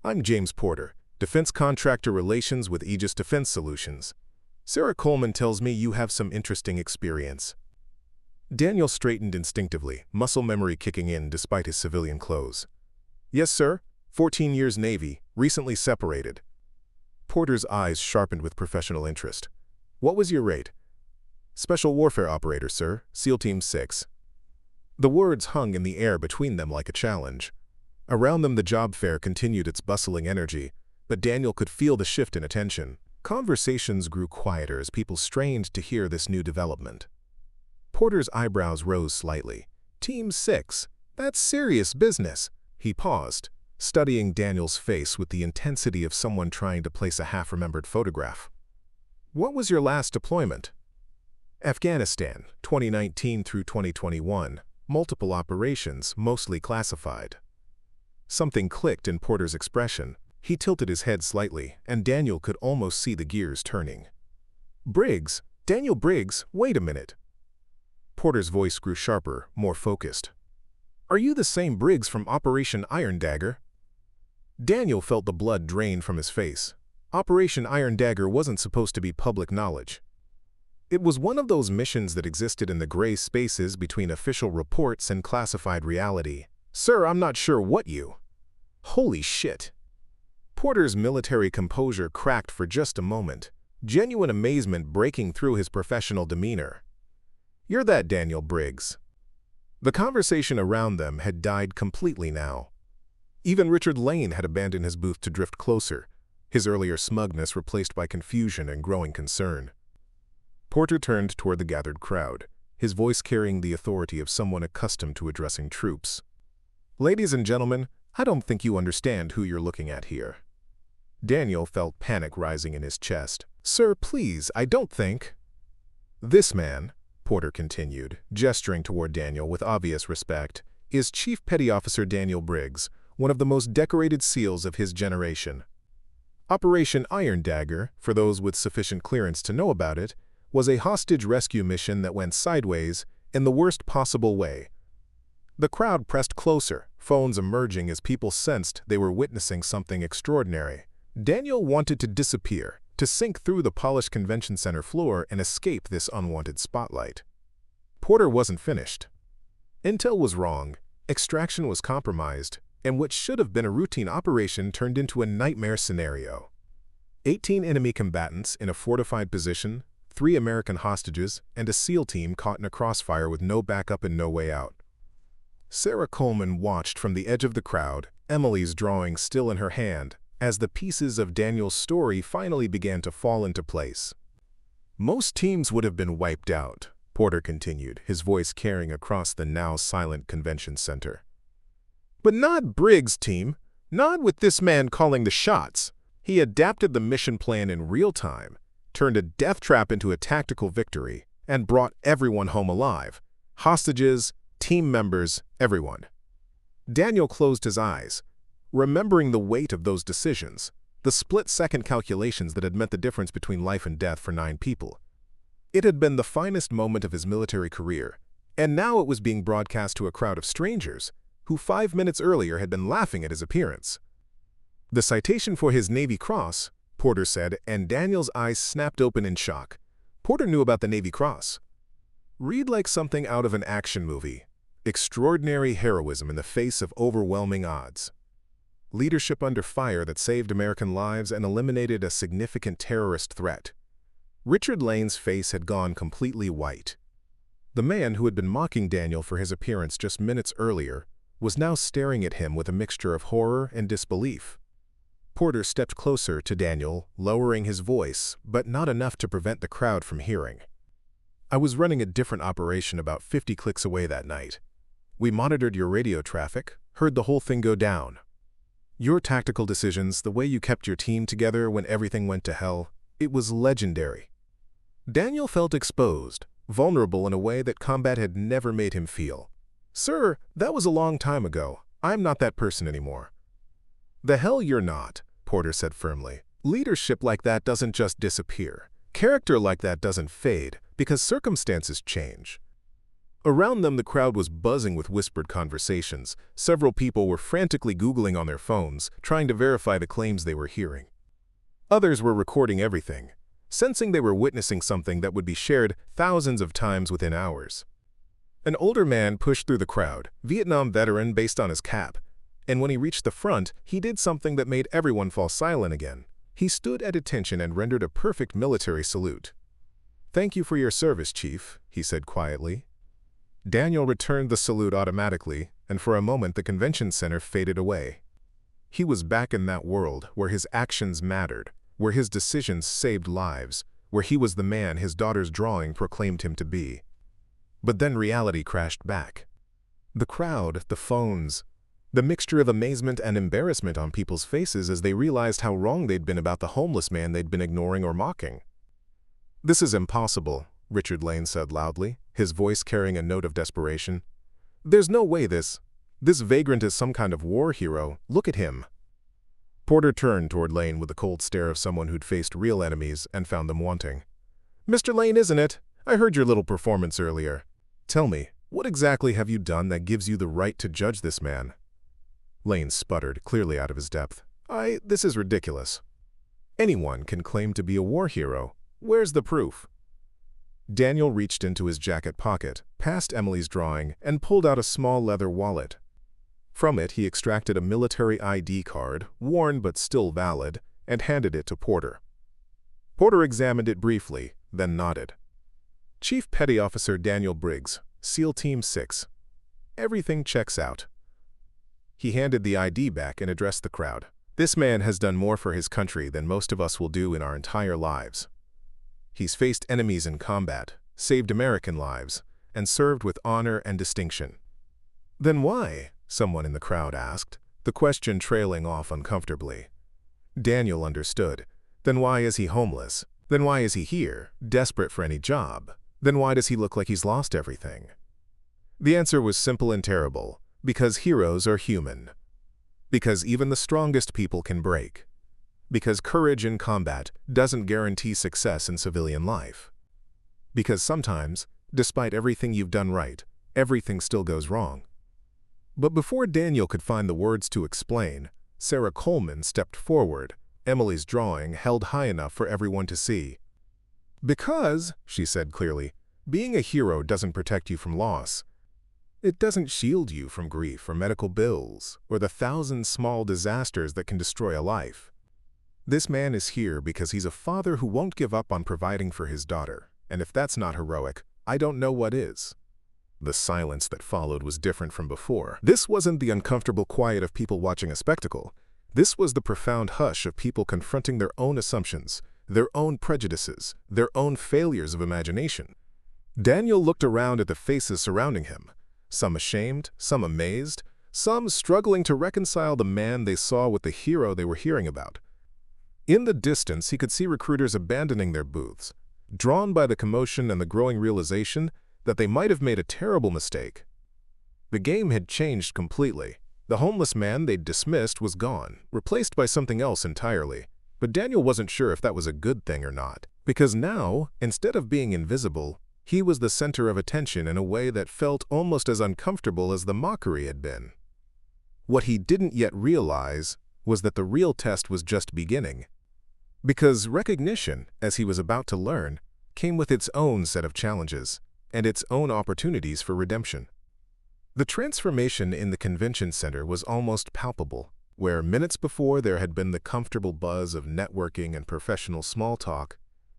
I'm James Porter, Defense Contractor Relations with Aegis Defense Solutions. Sarah Coleman tells me you have some interesting experience. Daniel straightened instinctively, muscle memory kicking in despite his civilian clothes. Yes, sir. 14 years Navy, recently separated. Porter's eyes sharpened with professional interest. What was your rate? Special Warfare Operator, sir, SEAL Team 6. The words hung in the air between them like a challenge. Around them the job fair continued its bustling energy, but Daniel could feel the shift in attention. Conversations grew quieter as people strained to hear this new development. Porter's eyebrows rose slightly. Team 6? That's serious business. He paused, studying Daniel's face with the intensity of someone trying to place a half-remembered photograph. What was your last deployment? Afghanistan, 2019 through 2021. Multiple operations, mostly classified. Something clicked in Porter's expression. He tilted his head slightly, and Daniel could almost see the gears turning. Briggs? Daniel Briggs, wait a minute. Porter's voice grew sharper, more focused. Are you the same Briggs from Operation Iron Dagger? Daniel felt the blood drain from his face. Operation Iron Dagger wasn't supposed to be public knowledge. It was one of those missions that existed in the gray spaces between official reports and classified reality. Sir, I'm not sure what you… Holy shit. Porter's military composure cracked for just a moment, genuine amazement breaking through his professional demeanor. You're that Daniel Briggs. The conversation around them had died completely now. Even Richard Lane had abandoned his booth to drift closer, his earlier smugness replaced by confusion and growing concern. Porter turned toward the gathered crowd, his voice carrying the authority of someone accustomed to addressing troops. Ladies and gentlemen, I don't think you understand who you're looking at here. Daniel felt panic rising in his chest. Sir, please, I don't think… This man, Porter continued, gesturing toward Daniel with obvious respect, is Chief Petty Officer Daniel Briggs, one of the most decorated SEALs of his generation. Operation Iron Dagger, for those with sufficient clearance to know about it, was a hostage rescue mission that went sideways in the worst possible way. The crowd pressed closer, phones emerging as people sensed they were witnessing something extraordinary. Daniel wanted to disappear, to sink through the polished convention center floor and escape this unwanted spotlight. Porter wasn't finished. Intel was wrong, extraction was compromised, and what should have been a routine operation turned into a nightmare scenario. 18 enemy combatants in a fortified position, 3 American hostages, and a SEAL team caught in a crossfire with no backup and no way out. Sarah Coleman watched from the edge of the crowd, Emily's drawing still in her hand, as the pieces of Daniel's story finally began to fall into place. Most teams would have been wiped out, Porter continued, his voice carrying across the now silent convention center. But not Briggs' team, not with this man calling the shots. He adapted the mission plan in real time, turned a death trap into a tactical victory, and brought everyone home alive. Hostages, team members, everyone. Daniel closed his eyes, remembering the weight of those decisions, the split-second calculations that had meant the difference between life and death for 9 people. It had been the finest moment of his military career, and now it was being broadcast to a crowd of strangers who 5 minutes earlier had been laughing at his appearance. The citation for his Navy Cross, Porter said, and Daniel's eyes snapped open in shock. Porter knew about the Navy Cross. Read like something out of an action movie. Extraordinary heroism in the face of overwhelming odds. Leadership under fire that saved American lives and eliminated a significant terrorist threat. Richard Lane's face had gone completely white. The man who had been mocking Daniel for his appearance just minutes earlier was now staring at him with a mixture of horror and disbelief. Porter stepped closer to Daniel, lowering his voice, but not enough to prevent the crowd from hearing. I was running a different operation about 50 clicks away that night. We monitored your radio traffic, heard the whole thing go down. Your tactical decisions, the way you kept your team together when everything went to hell, it was legendary. Daniel felt exposed, vulnerable in a way that combat had never made him feel. Sir, that was a long time ago. I'm not that person anymore. The hell you're not, Porter said firmly. Leadership like that doesn't just disappear. Character like that doesn't fade, because circumstances change. Around them, the crowd was buzzing with whispered conversations. Several people were frantically Googling on their phones, trying to verify the claims they were hearing. Others were recording everything, sensing they were witnessing something that would be shared thousands of times within hours. An older man pushed through the crowd, Vietnam veteran based on his cap, and when he reached the front, he did something that made everyone fall silent again. He stood at attention and rendered a perfect military salute. "Thank you for your service, Chief," he said quietly. Daniel returned the salute automatically, and for a moment the convention center faded away. He was back in that world where his actions mattered, where his decisions saved lives, where he was the man his daughter's drawing proclaimed him to be. But then reality crashed back. The crowd, the phones, the mixture of amazement and embarrassment on people's faces as they realized how wrong they'd been about the homeless man they'd been ignoring or mocking. "This is impossible," Richard Lane said loudly, his voice carrying a note of desperation. "There's no way this vagrant is some kind of war hero. Look at him." Porter turned toward Lane with the cold stare of someone who'd faced real enemies and found them wanting. "Mr. Lane, isn't it? I heard your little performance earlier. Tell me, what exactly have you done that gives you the right to judge this man?" Lane sputtered, clearly out of his depth. This is ridiculous. Anyone can claim to be a war hero. Where's the proof?" Daniel reached into his jacket pocket, past Emily's drawing, and pulled out a small leather wallet. From it, he extracted a military ID card, worn but still valid, and handed it to Porter. Porter examined it briefly, then nodded. "Chief Petty Officer Daniel Briggs, SEAL Team 6. Everything checks out." He handed the ID back and addressed the crowd. "This man has done more for his country than most of us will do in our entire lives. He's faced enemies in combat, saved American lives, and served with honor and distinction." "Then why?" someone in the crowd asked, the question trailing off uncomfortably. Daniel understood. Then why is he homeless? Then why is he here, desperate for any job? Then why does he look like he's lost everything? The answer was simple and terrible. Because heroes are human. Because even the strongest people can break. Because courage in combat doesn't guarantee success in civilian life. Because sometimes, despite everything you've done right, everything still goes wrong. But before Daniel could find the words to explain, Sarah Coleman stepped forward, Emily's drawing held high enough for everyone to see. "Because," she said clearly, "being a hero doesn't protect you from loss. It doesn't shield you from grief or medical bills or the thousand small disasters that can destroy a life. This man is here because he's a father who won't give up on providing for his daughter, and if that's not heroic, I don't know what is." The silence that followed was different from before. This wasn't the uncomfortable quiet of people watching a spectacle. This was the profound hush of people confronting their own assumptions, their own prejudices, their own failures of imagination. Daniel looked around at the faces surrounding him, some ashamed, some amazed, some struggling to reconcile the man they saw with the hero they were hearing about. In the distance, he could see recruiters abandoning their booths, drawn by the commotion and the growing realization that they might have made a terrible mistake. The game had changed completely. The homeless man they'd dismissed was gone, replaced by something else entirely. But Daniel wasn't sure if that was a good thing or not, because now, instead of being invisible, he was the center of attention in a way that felt almost as uncomfortable as the mockery had been. What he didn't yet realize was that the real test was just beginning. Because recognition, as he was about to learn, came with its own set of challenges and its own opportunities for redemption. The transformation in the convention center was almost palpable. Where minutes before there had been the comfortable buzz of networking and professional small talk,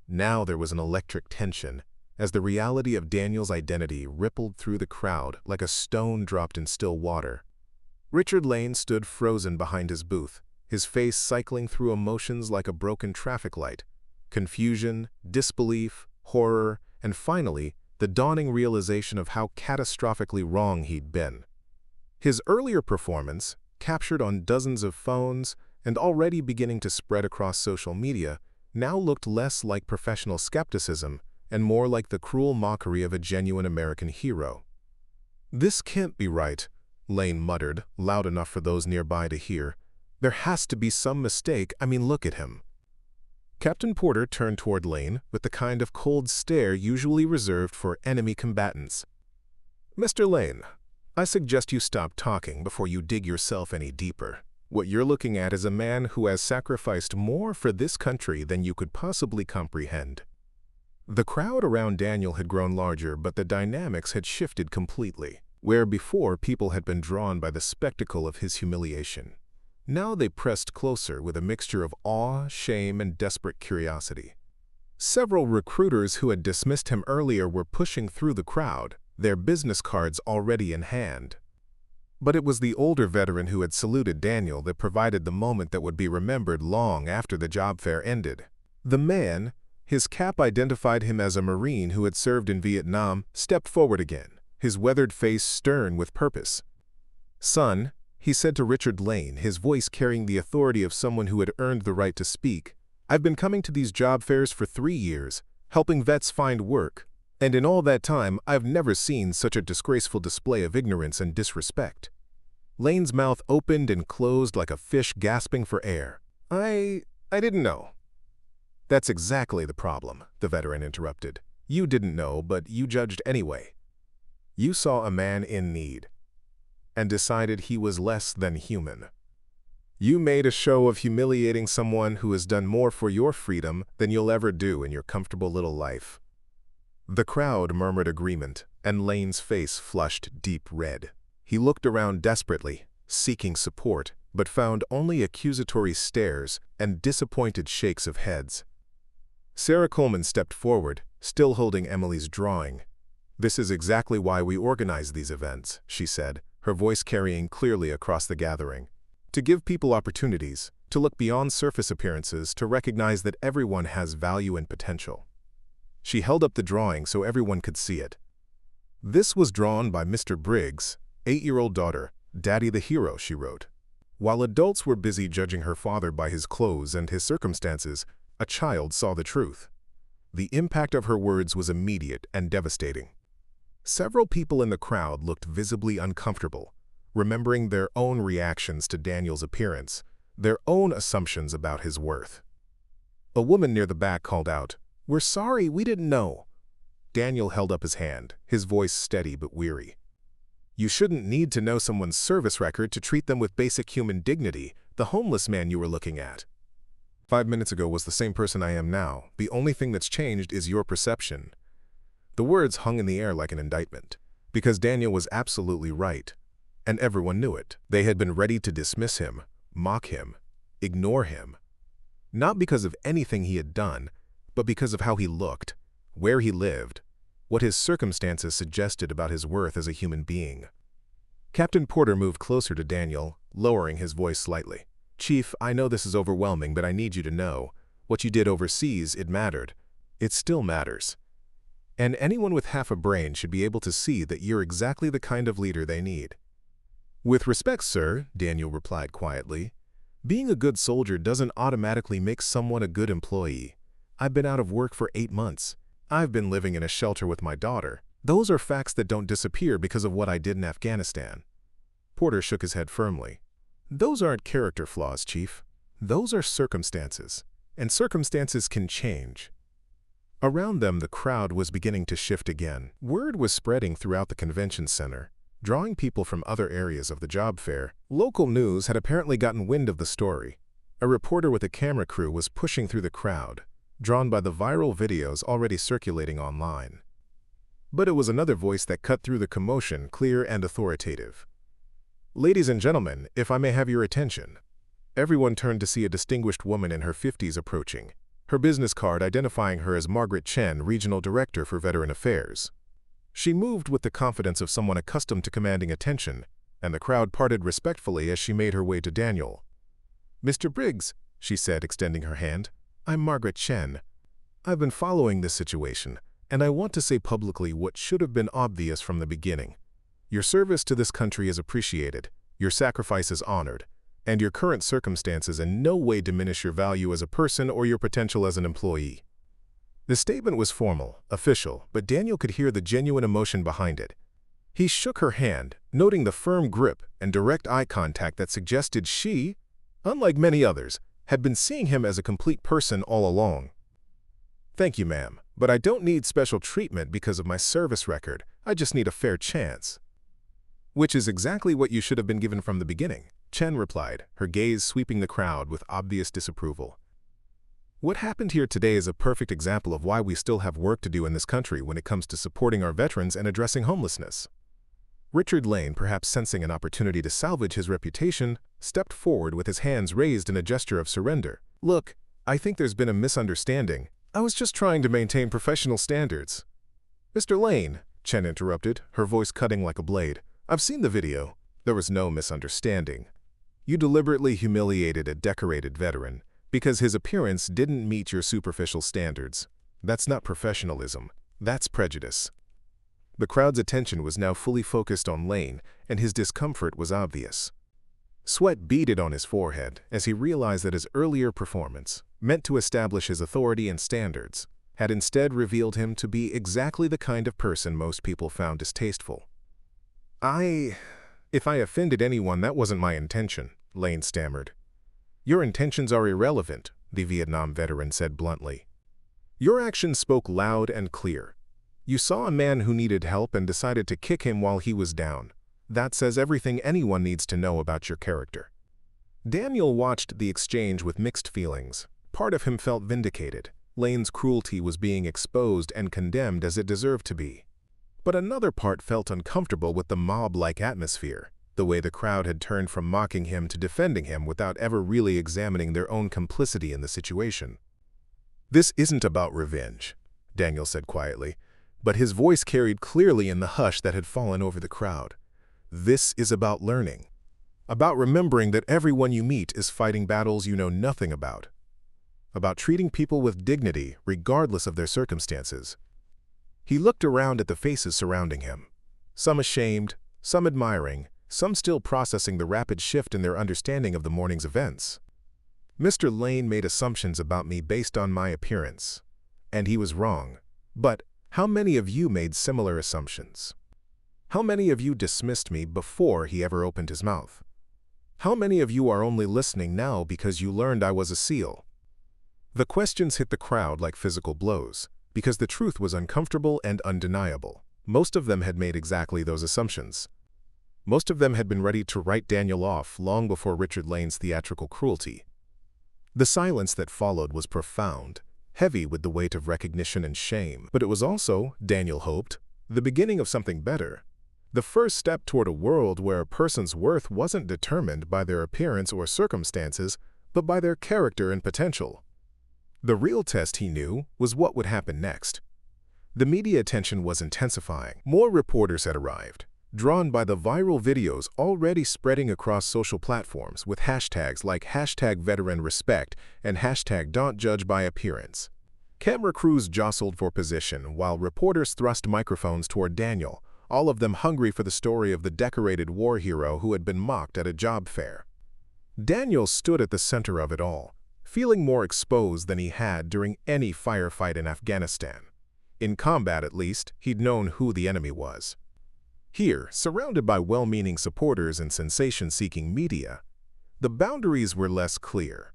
now there was an electric tension as the reality of Daniel's identity rippled through the crowd like a stone dropped in still water. Richard Lane stood frozen behind his booth, his face cycling through emotions like a broken traffic light: confusion, disbelief, horror, and finally, the dawning realization of how catastrophically wrong he'd been. His earlier performance, captured on dozens of phones and already beginning to spread across social media, now looked less like professional skepticism and more like the cruel mockery of a genuine American hero. "This can't be right," Lane muttered, loud enough for those nearby to hear. "There has to be some mistake. I mean, look at him." Captain Porter turned toward Lane with the kind of cold stare usually reserved for enemy combatants. "Mr. Lane, I suggest you stop talking before you dig yourself any deeper. What you're looking at is a man who has sacrificed more for this country than you could possibly comprehend." The crowd around Daniel had grown larger, but the dynamics had shifted completely. Where before people had been drawn by the spectacle of his humiliation, now they pressed closer with a mixture of awe, shame, and desperate curiosity. Several recruiters who had dismissed him earlier were pushing through the crowd, their business cards already in hand. But it was the older veteran who had saluted Daniel that provided the moment that would be remembered long after the job fair ended. The man, his cap identified him as a Marine who had served in Vietnam, stepped forward again, his weathered face stern with purpose. "Son," he said to Richard Lane, his voice carrying the authority of someone who had earned the right to speak, "I've been coming to these job fairs for 3 years, helping vets find work, and in all that time I've never seen such a disgraceful display of ignorance and disrespect." Lane's mouth opened and closed like a fish gasping for air. I didn't know." "That's exactly the problem," the veteran interrupted. "You didn't know, but you judged anyway. You saw a man in need and decided he was less than human. You made a show of humiliating someone who has done more for your freedom than you'll ever do in your comfortable little life." The crowd murmured agreement, and Lane's face flushed deep red. He looked around desperately, seeking support, but found only accusatory stares and disappointed shakes of heads. Sarah Coleman stepped forward, still holding Emily's drawing. "This is exactly why we organize these events," she said, her voice carrying clearly across the gathering. "To give people opportunities, to look beyond surface appearances, to recognize that everyone has value and potential." She held up the drawing so everyone could see it. "This was drawn by Mr. Briggs' 8-year-old daughter, Daddy the Hero," she wrote. While adults were busy judging her father by his clothes and his circumstances, a child saw the truth. The impact of her words was immediate and devastating. Several people in the crowd looked visibly uncomfortable, remembering their own reactions to Daniel's appearance, their own assumptions about his worth. A woman near the back called out, "We're sorry, we didn't know." Daniel held up his hand, his voice steady but weary. "You shouldn't need to know someone's service record to treat them with basic human dignity, the homeless man you were looking at. 5 minutes ago was the same person I am now. The only thing that's changed is your perception." The words hung in the air like an indictment, because Daniel was absolutely right, and everyone knew it. They had been ready to dismiss him, mock him, ignore him. not because of anything he had done, but because of how he looked, where he lived, what his circumstances suggested about his worth as a human being. Captain Porter moved closer to Daniel, lowering his voice slightly. "Chief, I know this is overwhelming, but I need you to know, what you did overseas, it mattered. It still matters. And anyone with half a brain should be able to see that you're exactly the kind of leader they need." "With respect, sir," Daniel replied quietly, "being a good soldier doesn't automatically make someone a good employee. I've been out of work for 8 months. I've been living in a shelter with my daughter. Those are facts that don't disappear because of what I did in Afghanistan." Porter shook his head firmly. "Those aren't character flaws, Chief. Those are circumstances, and circumstances can change." Around them, the crowd was beginning to shift again. Word was spreading throughout the convention center, drawing people from other areas of the job fair. Local news had apparently gotten wind of the story. A reporter with a camera crew was pushing through the crowd, drawn by the viral videos already circulating online. But it was another voice that cut through the commotion, clear and authoritative. "Ladies and gentlemen, if I may have your attention." Everyone turned to see a distinguished woman in her 50s approaching, her business card identifying her as Margaret Chen, Regional Director for Veteran Affairs. She moved with the confidence of someone accustomed to commanding attention, and the crowd parted respectfully as she made her way to Daniel. "Mr. Briggs," she said, extending her hand, "I'm Margaret Chen. I've been following this situation, and I want to say publicly what should have been obvious from the beginning. Your service to this country is appreciated, your sacrifice is honored, and your current circumstances in no way diminish your value as a person or your potential as an employee." The statement was formal, official, but Daniel could hear the genuine emotion behind it. He shook her hand, noting the firm grip and direct eye contact that suggested she, unlike many others, had been seeing him as a complete person all along. "Thank you, ma'am, but I don't need special treatment because of my service record. I just need a fair chance." "Which is exactly what you should have been given from the beginning," Chen replied, her gaze sweeping the crowd with obvious disapproval. "What happened here today is a perfect example of why we still have work to do in this country when it comes to supporting our veterans and addressing homelessness." Richard Lane, perhaps sensing an opportunity to salvage his reputation, stepped forward with his hands raised in a gesture of surrender. "Look, I think there's been a misunderstanding. I was just trying to maintain professional standards." "Mr. Lane," Chen interrupted, her voice cutting like a blade, "I've seen the video. There was no misunderstanding. You deliberately humiliated a decorated veteran because his appearance didn't meet your superficial standards. That's not professionalism. That's prejudice." The crowd's attention was now fully focused on Lane, and his discomfort was obvious. Sweat beaded on his forehead as he realized that his earlier performance, meant to establish his authority and standards, had instead revealed him to be exactly the kind of person most people found distasteful. If I offended anyone, that wasn't my intention," Lane stammered. "Your intentions are irrelevant," the Vietnam veteran said bluntly. "Your actions spoke loud and clear. You saw a man who needed help and decided to kick him while he was down. That says everything anyone needs to know about your character." Daniel watched the exchange with mixed feelings. Part of him felt vindicated. Lane's cruelty was being exposed and condemned as it deserved to be. But another part felt uncomfortable with the mob-like atmosphere, the way the crowd had turned from mocking him to defending him without ever really examining their own complicity in the situation. "This isn't about revenge," Daniel said quietly, but his voice carried clearly in the hush that had fallen over the crowd. "This is about learning. About remembering that everyone you meet is fighting battles you know nothing about. About treating people with dignity regardless of their circumstances." He looked around at the faces surrounding him, some ashamed, some admiring, some still processing the rapid shift in their understanding of the morning's events. "Mr. Lane made assumptions about me based on my appearance, and he was wrong. But how many of you made similar assumptions? How many of you dismissed me before he ever opened his mouth? How many of you are only listening now because you learned I was a SEAL?" The questions hit the crowd like physical blows, because the truth was uncomfortable and undeniable. Most of them had made exactly those assumptions. Most of them had been ready to write Daniel off long before Richard Lane's theatrical cruelty. The silence that followed was profound, heavy with the weight of recognition and shame. But it was also, Daniel hoped, the beginning of something better. The first step toward a world where a person's worth wasn't determined by their appearance or circumstances, but by their character and potential. The real test, he knew, was what would happen next. The media attention was intensifying. More reporters had arrived, drawn by the viral videos already spreading across social platforms with hashtags like #VeteranRespect and #Don'tJudgeByAppearance. Camera crews jostled for position while reporters thrust microphones toward Daniel, all of them hungry for the story of the decorated war hero who had been mocked at a job fair. Daniel stood at the center of it all, feeling more exposed than he had during any firefight in Afghanistan. In combat, at least, he'd known who the enemy was. Here, surrounded by well-meaning supporters and sensation-seeking media, the boundaries were less clear.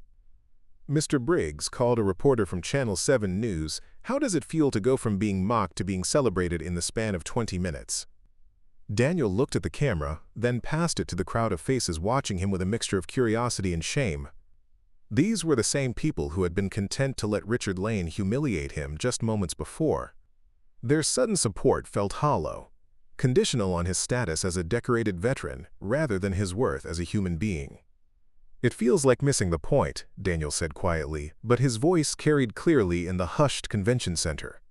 Mr. Briggs called a reporter from Channel 7 News, "How does it feel to go from being mocked to being celebrated in the span of 20 minutes?" Daniel looked at the camera, then passed it to the crowd of faces watching him with a mixture of curiosity and shame. These were the same people who had been content to let Richard Lane humiliate him just moments before. Their sudden support felt hollow, conditional on his status as a decorated veteran rather than his worth as a human being. "It feels like missing the point," Daniel said quietly, but his voice carried clearly in the hushed convention center.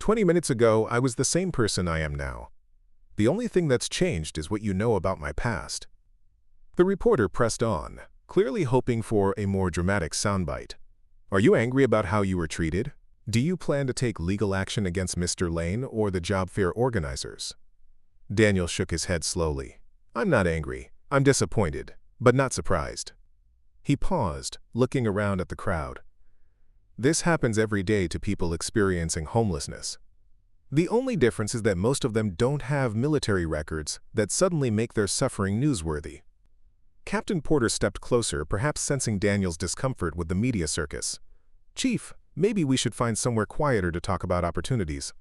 20 minutes ago, I was the same person I am now. The only thing that's changed is what you know about my past." The reporter pressed on, clearly hoping for a more dramatic soundbite. "Are you angry about how you were treated? Do you plan to take legal action against Mr. Lane or the job fair organizers?" Daniel shook his head slowly. "I'm not angry. I'm disappointed, but not surprised." He paused, looking around at the crowd. This happens every day to people experiencing homelessness. The only difference is that most of them don't have military records that suddenly make their suffering newsworthy. Captain Porter stepped closer, perhaps sensing Daniel's discomfort with the media circus. "Chief, maybe we should find somewhere quieter to talk about opportunities."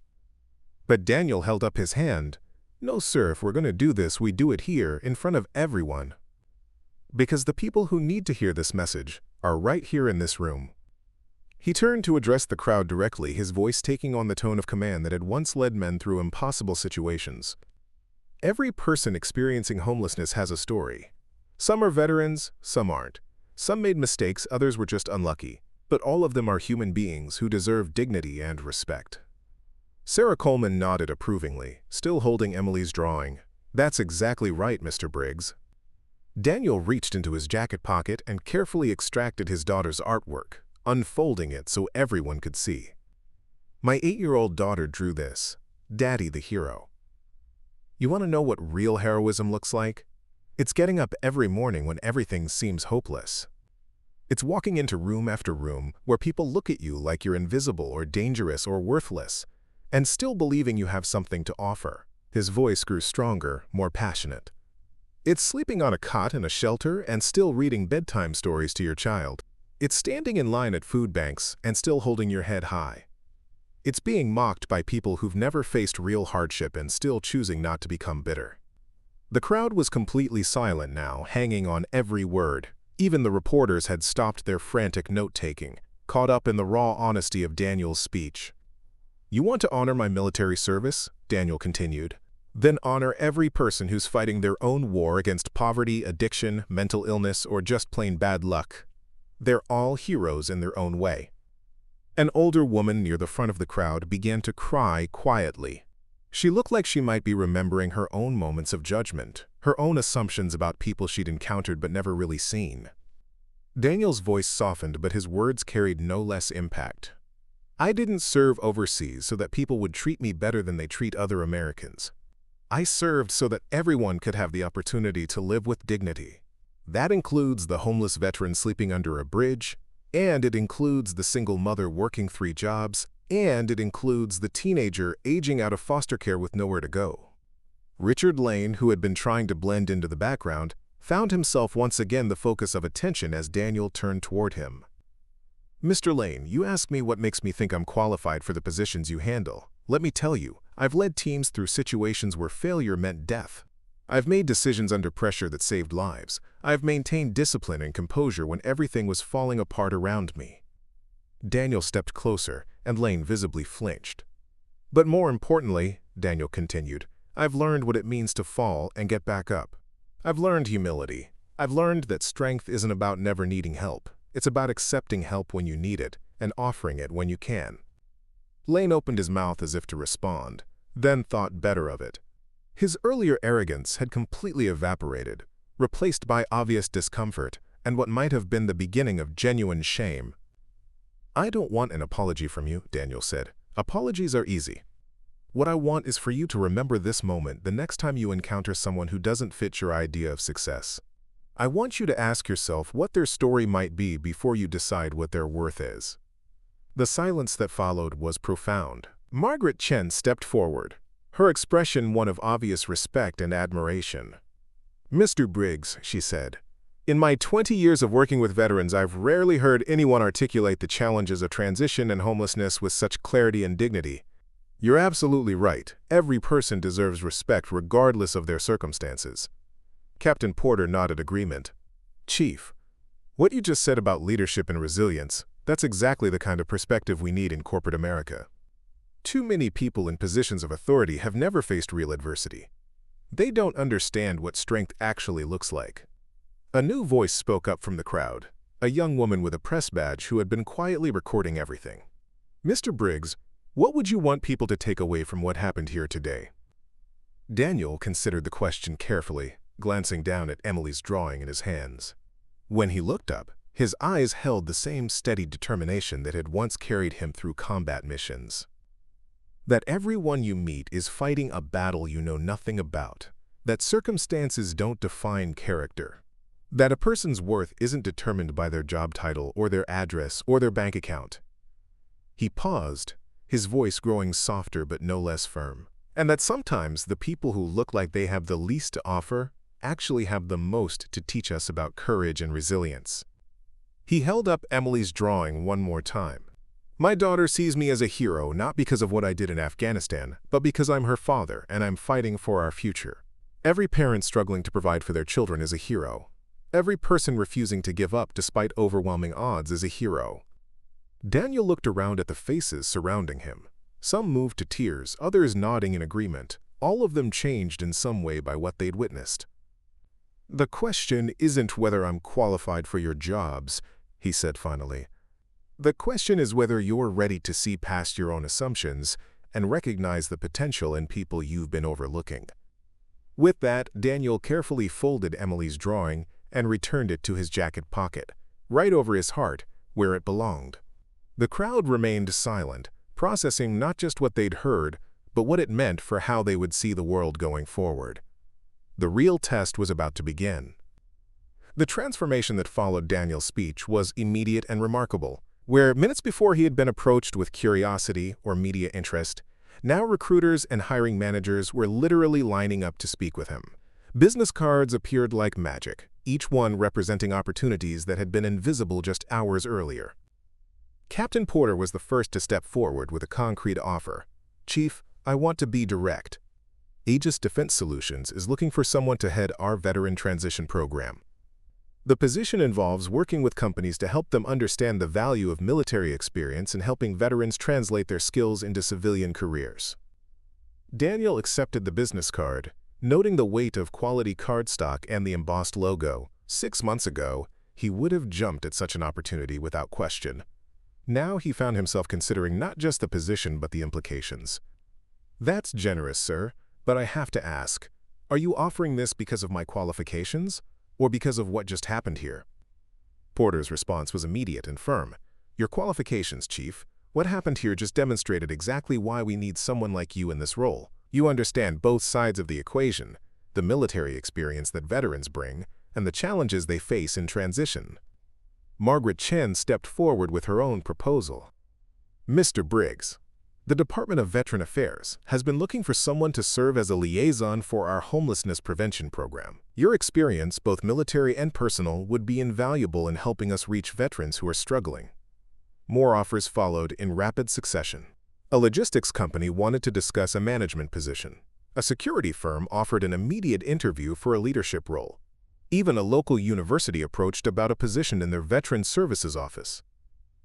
But Daniel held up his hand. "No, sir, if we're going to do this, we do it here, in front of everyone. Because the people who need to hear this message are right here in this room." He turned to address the crowd directly, his voice taking on the tone of command that had once led men through impossible situations. "Every person experiencing homelessness has a story. Some are veterans, some aren't. Some made mistakes, others were just unlucky. But all of them are human beings who deserve dignity and respect." Sarah Coleman nodded approvingly, still holding Emily's drawing. "That's exactly right, Mr. Briggs." Daniel reached into his jacket pocket and carefully extracted his daughter's artwork, unfolding it so everyone could see. "My 8-year-old daughter drew this. Daddy the hero. You want to know what real heroism looks like? It's getting up every morning when everything seems hopeless. It's walking into room after room where people look at you like you're invisible or dangerous or worthless, and still believing you have something to offer." His voice grew stronger, more passionate. "It's sleeping on a cot in a shelter and still reading bedtime stories to your child. It's standing in line at food banks and still holding your head high. It's being mocked by people who've never faced real hardship and still choosing not to become bitter." The crowd was completely silent now, hanging on every word. Even the reporters had stopped their frantic note-taking, caught up in the raw honesty of Daniel's speech. "You want to honor my military service?" Daniel continued. "Then honor every person who's fighting their own war against poverty, addiction, mental illness, or just plain bad luck. They're all heroes in their own way." An older woman near the front of the crowd began to cry quietly. She looked like she might be remembering her own moments of judgment, her own assumptions about people she'd encountered but never really seen. Daniel's voice softened, but his words carried no less impact. "I didn't serve overseas so that people would treat me better than they treat other Americans. I served so that everyone could have the opportunity to live with dignity. That includes the homeless veteran sleeping under a bridge, and it includes the single mother working 3 jobs, and it includes the teenager aging out of foster care with nowhere to go." Richard Lane, who had been trying to blend into the background, found himself once again the focus of attention as Daniel turned toward him. "Mr. Lane, you ask me what makes me think I'm qualified for the positions you handle. Let me tell you, I've led teams through situations where failure meant death. I've made decisions under pressure that saved lives. I've maintained discipline and composure when everything was falling apart around me." Daniel stepped closer, and Lane visibly flinched. "But more importantly," Daniel continued, "I've learned what it means to fall and get back up. I've learned humility. I've learned that strength isn't about never needing help. It's about accepting help when you need it and offering it when you can. Lane opened his mouth as if to respond, then thought better of it. His earlier arrogance had completely evaporated, replaced by obvious discomfort and what might have been the beginning of genuine shame. "I don't want an apology from you," Daniel said. "Apologies are easy. What I want is for you to remember this moment the next time you encounter someone who doesn't fit your idea of success. I want you to ask yourself what their story might be before you decide what their worth is." The silence that followed was profound. Margaret Chen stepped forward, her expression one of obvious respect and admiration. "Mr. Briggs," she said, "in my 20 years of working with veterans, I've rarely heard anyone articulate the challenges of transition and homelessness with such clarity and dignity. You're absolutely right. Every person deserves respect regardless of their circumstances." Captain Porter nodded agreement. "Chief, what you just said about leadership and resilience, that's exactly the kind of perspective we need in corporate America. Too many people in positions of authority have never faced real adversity. They don't understand what strength actually looks like." A new voice spoke up from the crowd, a young woman with a press badge who had been quietly recording everything. "Mr. Briggs, what would you want people to take away from what happened here today?" Daniel considered the question carefully, glancing down at Emily's drawing in his hands. When he looked up, his eyes held the same steady determination that had once carried him through combat missions. That everyone you meet is fighting a battle you know nothing about. That circumstances don't define character. That a person's worth isn't determined by their job title or their address or their bank account. He paused, his voice growing softer but no less firm. And that sometimes the people who look like they have the least to offer actually have the most to teach us about courage and resilience. He held up Emily's drawing one more time. "My daughter sees me as a hero not because of what I did in Afghanistan, but because I'm her father and I'm fighting for our future. Every parent struggling to provide for their children is a hero. Every person refusing to give up despite overwhelming odds is a hero." Daniel looked around at the faces surrounding him. Some moved to tears, others nodding in agreement, all of them changed in some way by what they'd witnessed. "The question isn't whether I'm qualified for your jobs," he said finally. "The question is whether you're ready to see past your own assumptions and recognize the potential in people you've been overlooking." With that, Daniel carefully folded Emily's drawing and returned it to his jacket pocket, right over his heart, where it belonged. The crowd remained silent, processing not just what they'd heard, but what it meant for how they would see the world going forward. The real test was about to begin. The transformation that followed Daniel's speech was immediate and remarkable. Where minutes before he had been approached with curiosity or media interest, now recruiters and hiring managers were literally lining up to speak with him. Business cards appeared like magic, each one representing opportunities that had been invisible just hours earlier. Captain Porter was the first to step forward with a concrete offer. "Chief, I want to be direct. Aegis Defense Solutions is looking for someone to head our veteran transition program. The position involves working with companies to help them understand the value of military experience and helping veterans translate their skills into civilian careers." Daniel accepted the business card, noting the weight of quality cardstock and the embossed logo. 6 months ago, he would have jumped at such an opportunity without question. Now he found himself considering not just the position but the implications. "That's generous, sir, but I have to ask, are you offering this because of my qualifications or because of what just happened here?" Porter's response was immediate and firm. "Your qualifications, Chief. What happened here just demonstrated exactly why we need someone like you in this role. You understand both sides of the equation, the military experience that veterans bring, and the challenges they face in transition." Margaret Chen stepped forward with her own proposal. "Mr. Briggs, the Department of Veteran Affairs has been looking for someone to serve as a liaison for our homelessness prevention program. Your experience, both military and personal, would be invaluable in helping us reach veterans who are struggling." More offers followed in rapid succession. A logistics company wanted to discuss a management position. A security firm offered an immediate interview for a leadership role. Even a local university approached about a position in their Veteran Services office.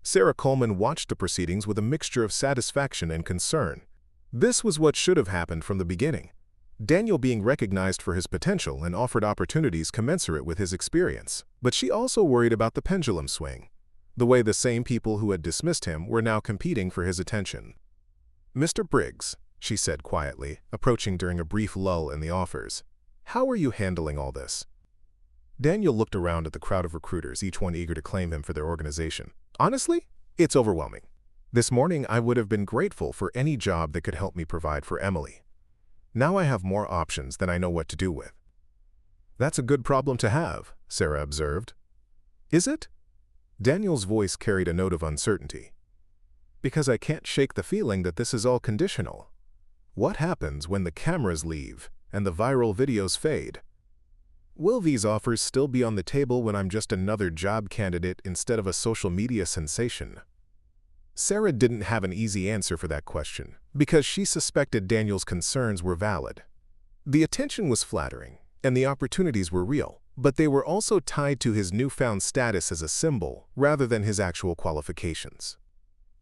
Sarah Coleman watched the proceedings with a mixture of satisfaction and concern. This was what should have happened from the beginning. Daniel being recognized for his potential and offered opportunities commensurate with his experience. But she also worried about the pendulum swing, the way the same people who had dismissed him were now competing for his attention. "Mr. Briggs," she said quietly, approaching during a brief lull in the offers, "how are you handling all this?" Daniel looked around at the crowd of recruiters, each one eager to claim him for their organization. "Honestly, it's overwhelming. This morning I would have been grateful for any job that could help me provide for Emily. Now I have more options than I know what to do with." "That's a good problem to have," Sarah observed. "Is it?" Daniel's voice carried a note of uncertainty. "Because I can't shake the feeling that this is all conditional. What happens when the cameras leave and the viral videos fade? Will these offers still be on the table when I'm just another job candidate instead of a social media sensation?" Sarah didn't have an easy answer for that question, because she suspected Daniel's concerns were valid. The attention was flattering, and the opportunities were real, but they were also tied to his newfound status as a symbol rather than his actual qualifications.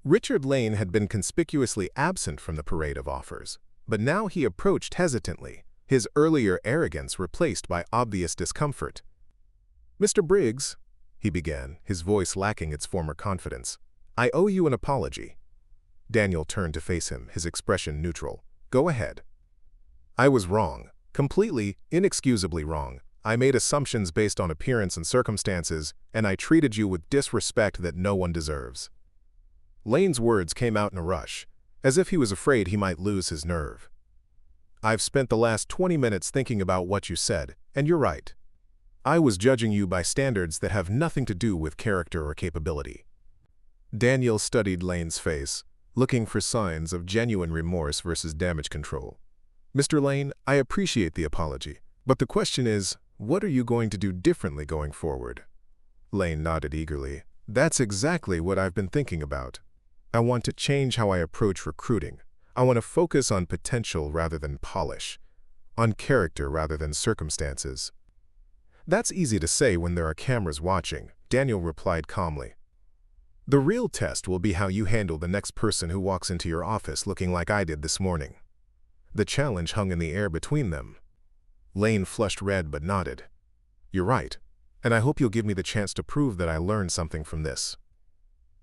Richard Lane had been conspicuously absent from the parade of offers, but now he approached hesitantly, his earlier arrogance replaced by obvious discomfort. "Mr. Briggs," he began, his voice lacking its former confidence, "I owe you an apology." Daniel turned to face him, his expression neutral. "Go ahead." "I was wrong. Completely, inexcusably wrong. I made assumptions based on appearance and circumstances, and I treated you with disrespect that no one deserves." Lane's words came out in a rush, as if he was afraid he might lose his nerve. "I've spent the last 20 minutes thinking about what you said, and you're right. I was judging you by standards that have nothing to do with character or capability." Daniel studied Lane's face, looking for signs of genuine remorse versus damage control. "Mr. Lane, I appreciate the apology, but the question is, what are you going to do differently going forward?" Lane nodded eagerly. "That's exactly what I've been thinking about. I want to change how I approach recruiting. I want to focus on potential rather than polish, on character rather than circumstances." "That's easy to say when there are cameras watching," Daniel replied calmly. "The real test will be how you handle the next person who walks into your office looking like I did this morning." The challenge hung in the air between them. Lane flushed red but nodded. "You're right, and I hope you'll give me the chance to prove that I learned something from this."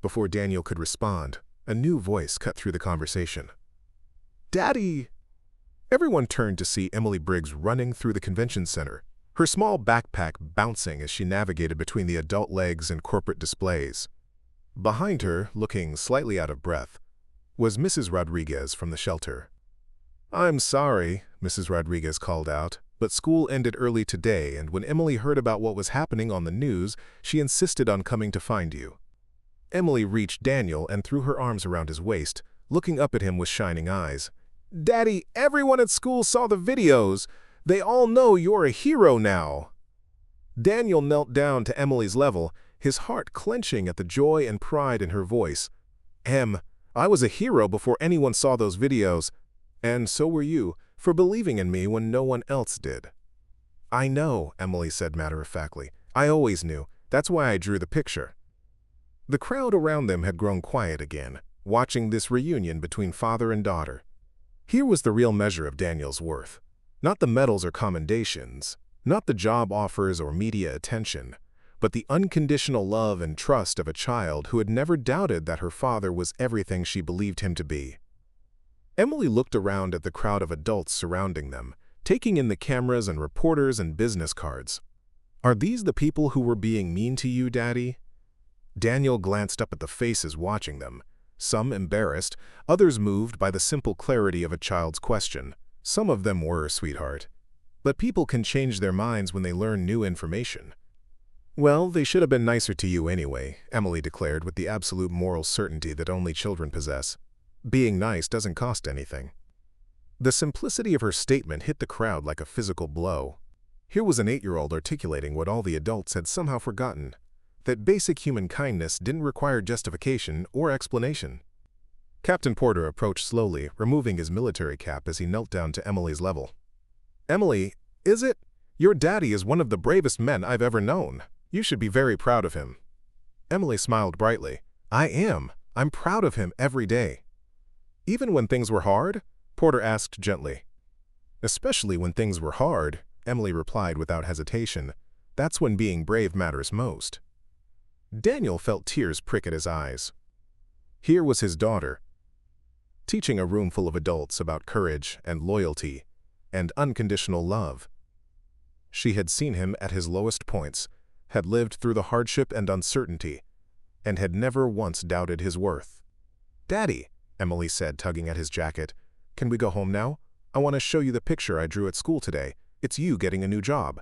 Before Daniel could respond, a new voice cut through the conversation. "Daddy!" Everyone turned to see Emily Briggs running through the convention center, her small backpack bouncing as she navigated between the adult legs and corporate displays. Behind her, looking slightly out of breath, was Mrs. Rodriguez from the shelter. "I'm sorry," Mrs. Rodriguez called out, "but school ended early today, and when Emily heard about what was happening on the news, she insisted on coming to find you." Emily reached Daniel and threw her arms around his waist, looking up at him with shining eyes. "Daddy, everyone at school saw the videos. They all know you're a hero now." Daniel knelt down to Emily's level, his heart clenching at the joy and pride in her voice. I was a hero before anyone saw those videos. And so were you, for believing in me when no one else did." "I know," Emily said matter-of-factly. "I always knew. That's why I drew the picture." The crowd around them had grown quiet again, watching this reunion between father and daughter. Here was the real measure of Daniel's worth. Not the medals or commendations, not the job offers or media attention, but the unconditional love and trust of a child who had never doubted that her father was everything she believed him to be. Emily looked around at the crowd of adults surrounding them, taking in the cameras and reporters and business cards. "Are these the people who were being mean to you, Daddy?" Daniel glanced up at the faces watching them, some embarrassed, others moved by the simple clarity of a child's question. Some of them were, sweetheart. But people can change their minds when they learn new information. "Well, they should have been nicer to you anyway," Emily declared with the absolute moral certainty that only children possess. "Being nice doesn't cost anything." The simplicity of her statement hit the crowd like a physical blow. Here was an 8-year-old articulating what all the adults had somehow forgotten, that basic human kindness didn't require justification or explanation. Captain Porter approached slowly, removing his military cap as he knelt down to Emily's level. "Emily, is it? Your daddy is one of the bravest men I've ever known. You should be very proud of him." Emily smiled brightly. "I am. I'm proud of him every day." "Even when things were hard?" Porter asked gently. Especially when things were hard, Emily replied without hesitation. That's when being brave matters most. Daniel felt tears prick at his eyes. Here was his daughter, teaching a room full of adults about courage and loyalty and unconditional love. She had seen him at his lowest points, had lived through the hardship and uncertainty, and had never once doubted his worth. "Daddy," Emily said, tugging at his jacket, "can we go home now? I want to show you the picture I drew at school today. It's you getting a new job."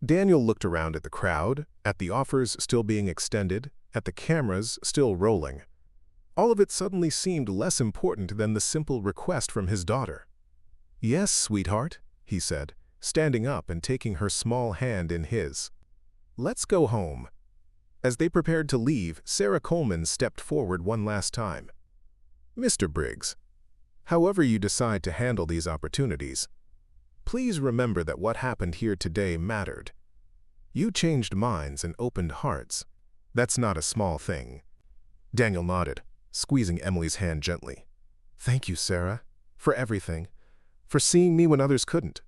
Daniel looked around at the crowd, at the offers still being extended, at the cameras still rolling. All of it suddenly seemed less important than the simple request from his daughter. "Yes, sweetheart," he said, standing up and taking her small hand in his. "Let's go home." As they prepared to leave, Sarah Coleman stepped forward one last time. "Mr. Briggs, however you decide to handle these opportunities, please remember that what happened here today mattered. You changed minds and opened hearts. That's not a small thing." Daniel nodded, squeezing Emily's hand gently. "Thank you, Sarah, for everything, for seeing me when others couldn't."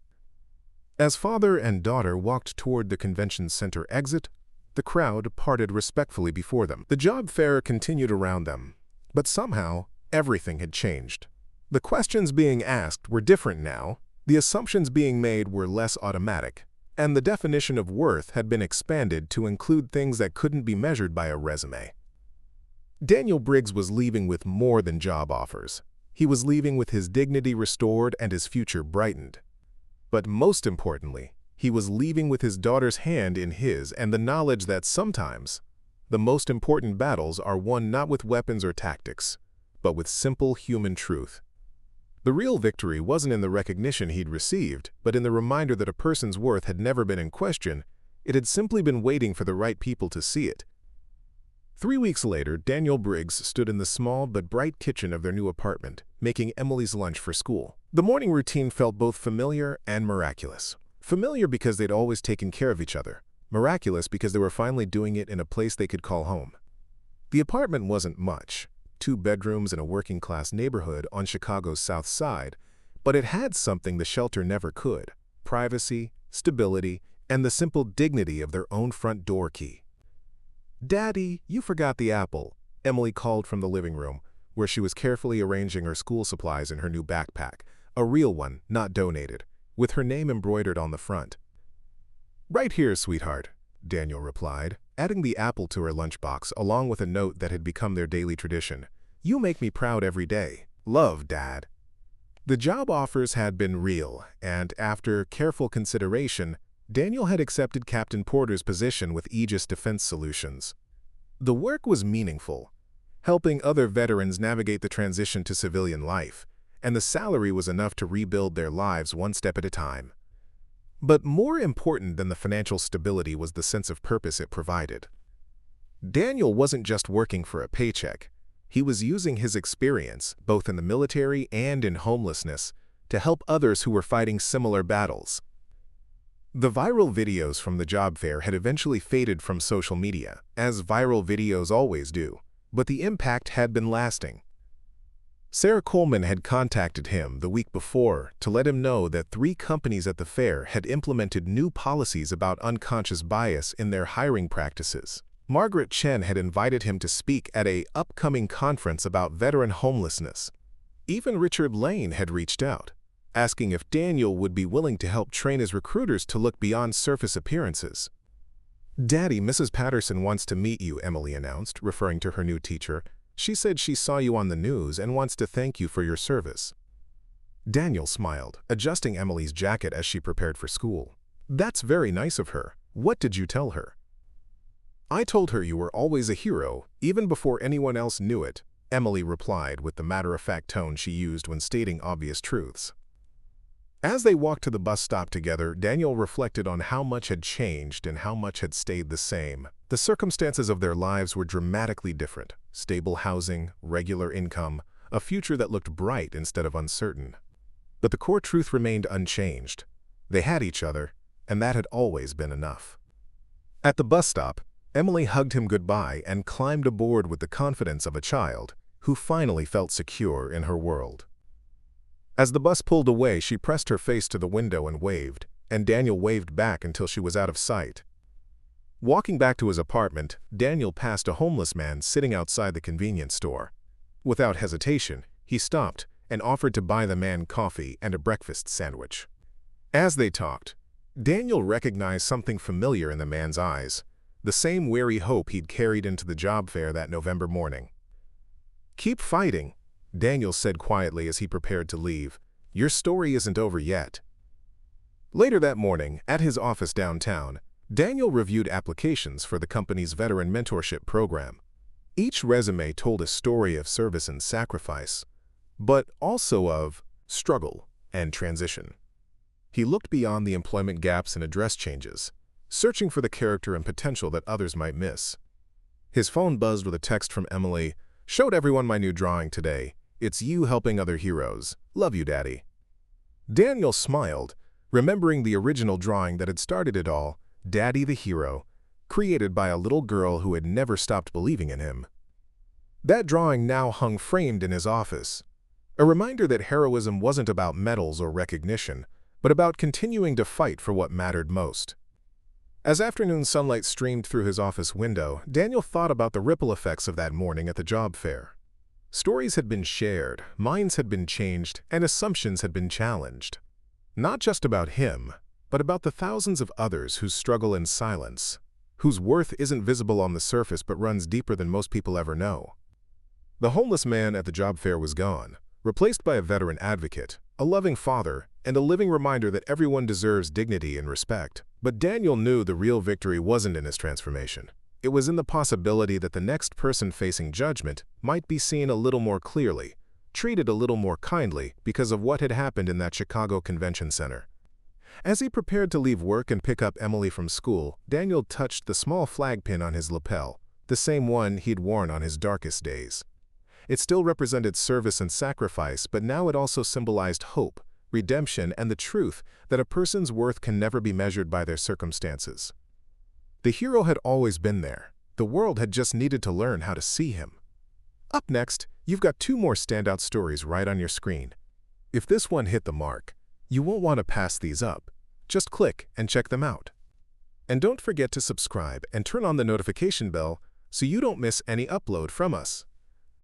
As father and daughter walked toward the convention center exit, the crowd parted respectfully before them. The job fair continued around them, but somehow everything had changed. The questions being asked were different now, the assumptions being made were less automatic, and the definition of worth had been expanded to include things that couldn't be measured by a resume. Daniel Briggs was leaving with more than job offers. He was leaving with his dignity restored and his future brightened. But most importantly, he was leaving with his daughter's hand in his and the knowledge that sometimes the most important battles are won not with weapons or tactics, but with simple human truth. The real victory wasn't in the recognition he'd received, but in the reminder that a person's worth had never been in question. It had simply been waiting for the right people to see it. 3 weeks later, Daniel Briggs stood in the small but bright kitchen of their new apartment, making Emily's lunch for school. The morning routine felt both familiar and miraculous. Familiar because they'd always taken care of each other. Miraculous because they were finally doing it in a place they could call home. The apartment wasn't much, 2 bedrooms in a working-class neighborhood on Chicago's South Side, but it had something the shelter never could: privacy, stability, and the simple dignity of their own front door key. "Daddy, you forgot the apple," Emily called from the living room, where she was carefully arranging her school supplies in her new backpack, a real one, not donated, with her name embroidered on the front. "Right here, sweetheart," Daniel replied, adding the apple to her lunchbox along with a note that had become their daily tradition. "You make me proud every day. Love, Dad." The job offers had been real, and after careful consideration, Daniel had accepted Captain Porter's position with Aegis Defense Solutions. The work was meaningful, helping other veterans navigate the transition to civilian life, and the salary was enough to rebuild their lives one step at a time. But more important than the financial stability was the sense of purpose it provided. Daniel wasn't just working for a paycheck. He was using his experience, both in the military and in homelessness, to help others who were fighting similar battles. The viral videos from the job fair had eventually faded from social media, as viral videos always do, but the impact had been lasting. Sarah Coleman had contacted him the week before to let him know that 3 companies at the fair had implemented new policies about unconscious bias in their hiring practices. Margaret Chen had invited him to speak at an upcoming conference about veteran homelessness. Even Richard Lane had reached out, asking if Daniel would be willing to help train his recruiters to look beyond surface appearances. "Daddy, Mrs. Patterson wants to meet you," Emily announced, referring to her new teacher. "She said she saw you on the news and wants to thank you for your service." Daniel smiled, adjusting Emily's jacket as she prepared for school. "That's very nice of her. What did you tell her?" "I told her you were always a hero, even before anyone else knew it," Emily replied with the matter-of-fact tone she used when stating obvious truths. As they walked to the bus stop together, Daniel reflected on how much had changed and how much had stayed the same. The circumstances of their lives were dramatically different: stable housing, regular income, a future that looked bright instead of uncertain. But the core truth remained unchanged. They had each other, and that had always been enough. At the bus stop, Emily hugged him goodbye and climbed aboard with the confidence of a child who finally felt secure in her world. As the bus pulled away, she pressed her face to the window and waved, and Daniel waved back until she was out of sight. Walking back to his apartment, Daniel passed a homeless man sitting outside the convenience store. Without hesitation, he stopped and offered to buy the man coffee and a breakfast sandwich. As they talked, Daniel recognized something familiar in the man's eyes, the same weary hope he'd carried into the job fair that November morning. "Keep fighting," Daniel said quietly as he prepared to leave. "Your story isn't over yet." Later that morning, at his office downtown, Daniel reviewed applications for the company's veteran mentorship program. Each resume told a story of service and sacrifice, but also of struggle and transition. He looked beyond the employment gaps and address changes, searching for the character and potential that others might miss. His phone buzzed with a text from Emily. "Showed everyone my new drawing today. It's you helping other heroes. Love you, Daddy." Daniel smiled, remembering the original drawing that had started it all, Daddy the Hero, created by a little girl who had never stopped believing in him. That drawing now hung framed in his office, a reminder that heroism wasn't about medals or recognition, but about continuing to fight for what mattered most. As afternoon sunlight streamed through his office window, Daniel thought about the ripple effects of that morning at the job fair. Stories had been shared, minds had been changed, and assumptions had been challenged. Not just about him, but about the thousands of others who struggle in silence, whose worth isn't visible on the surface but runs deeper than most people ever know. The homeless man at the job fair was gone, replaced by a veteran advocate, a loving father, and a living reminder that everyone deserves dignity and respect. But Daniel knew the real victory wasn't in his transformation. It was in the possibility that the next person facing judgment might be seen a little more clearly, treated a little more kindly because of what had happened in that Chicago convention center. As he prepared to leave work and pick up Emily from school, Daniel touched the small flag pin on his lapel, the same one he'd worn on his darkest days. It still represented service and sacrifice, but now it also symbolized hope, redemption, and the truth that a person's worth can never be measured by their circumstances. The hero had always been there. The world had just needed to learn how to see him. Up next, you've got 2 more standout stories right on your screen. If this one hit the mark, you won't want to pass these up. Just click and check them out. And don't forget to subscribe and turn on the notification bell so you don't miss any upload from us.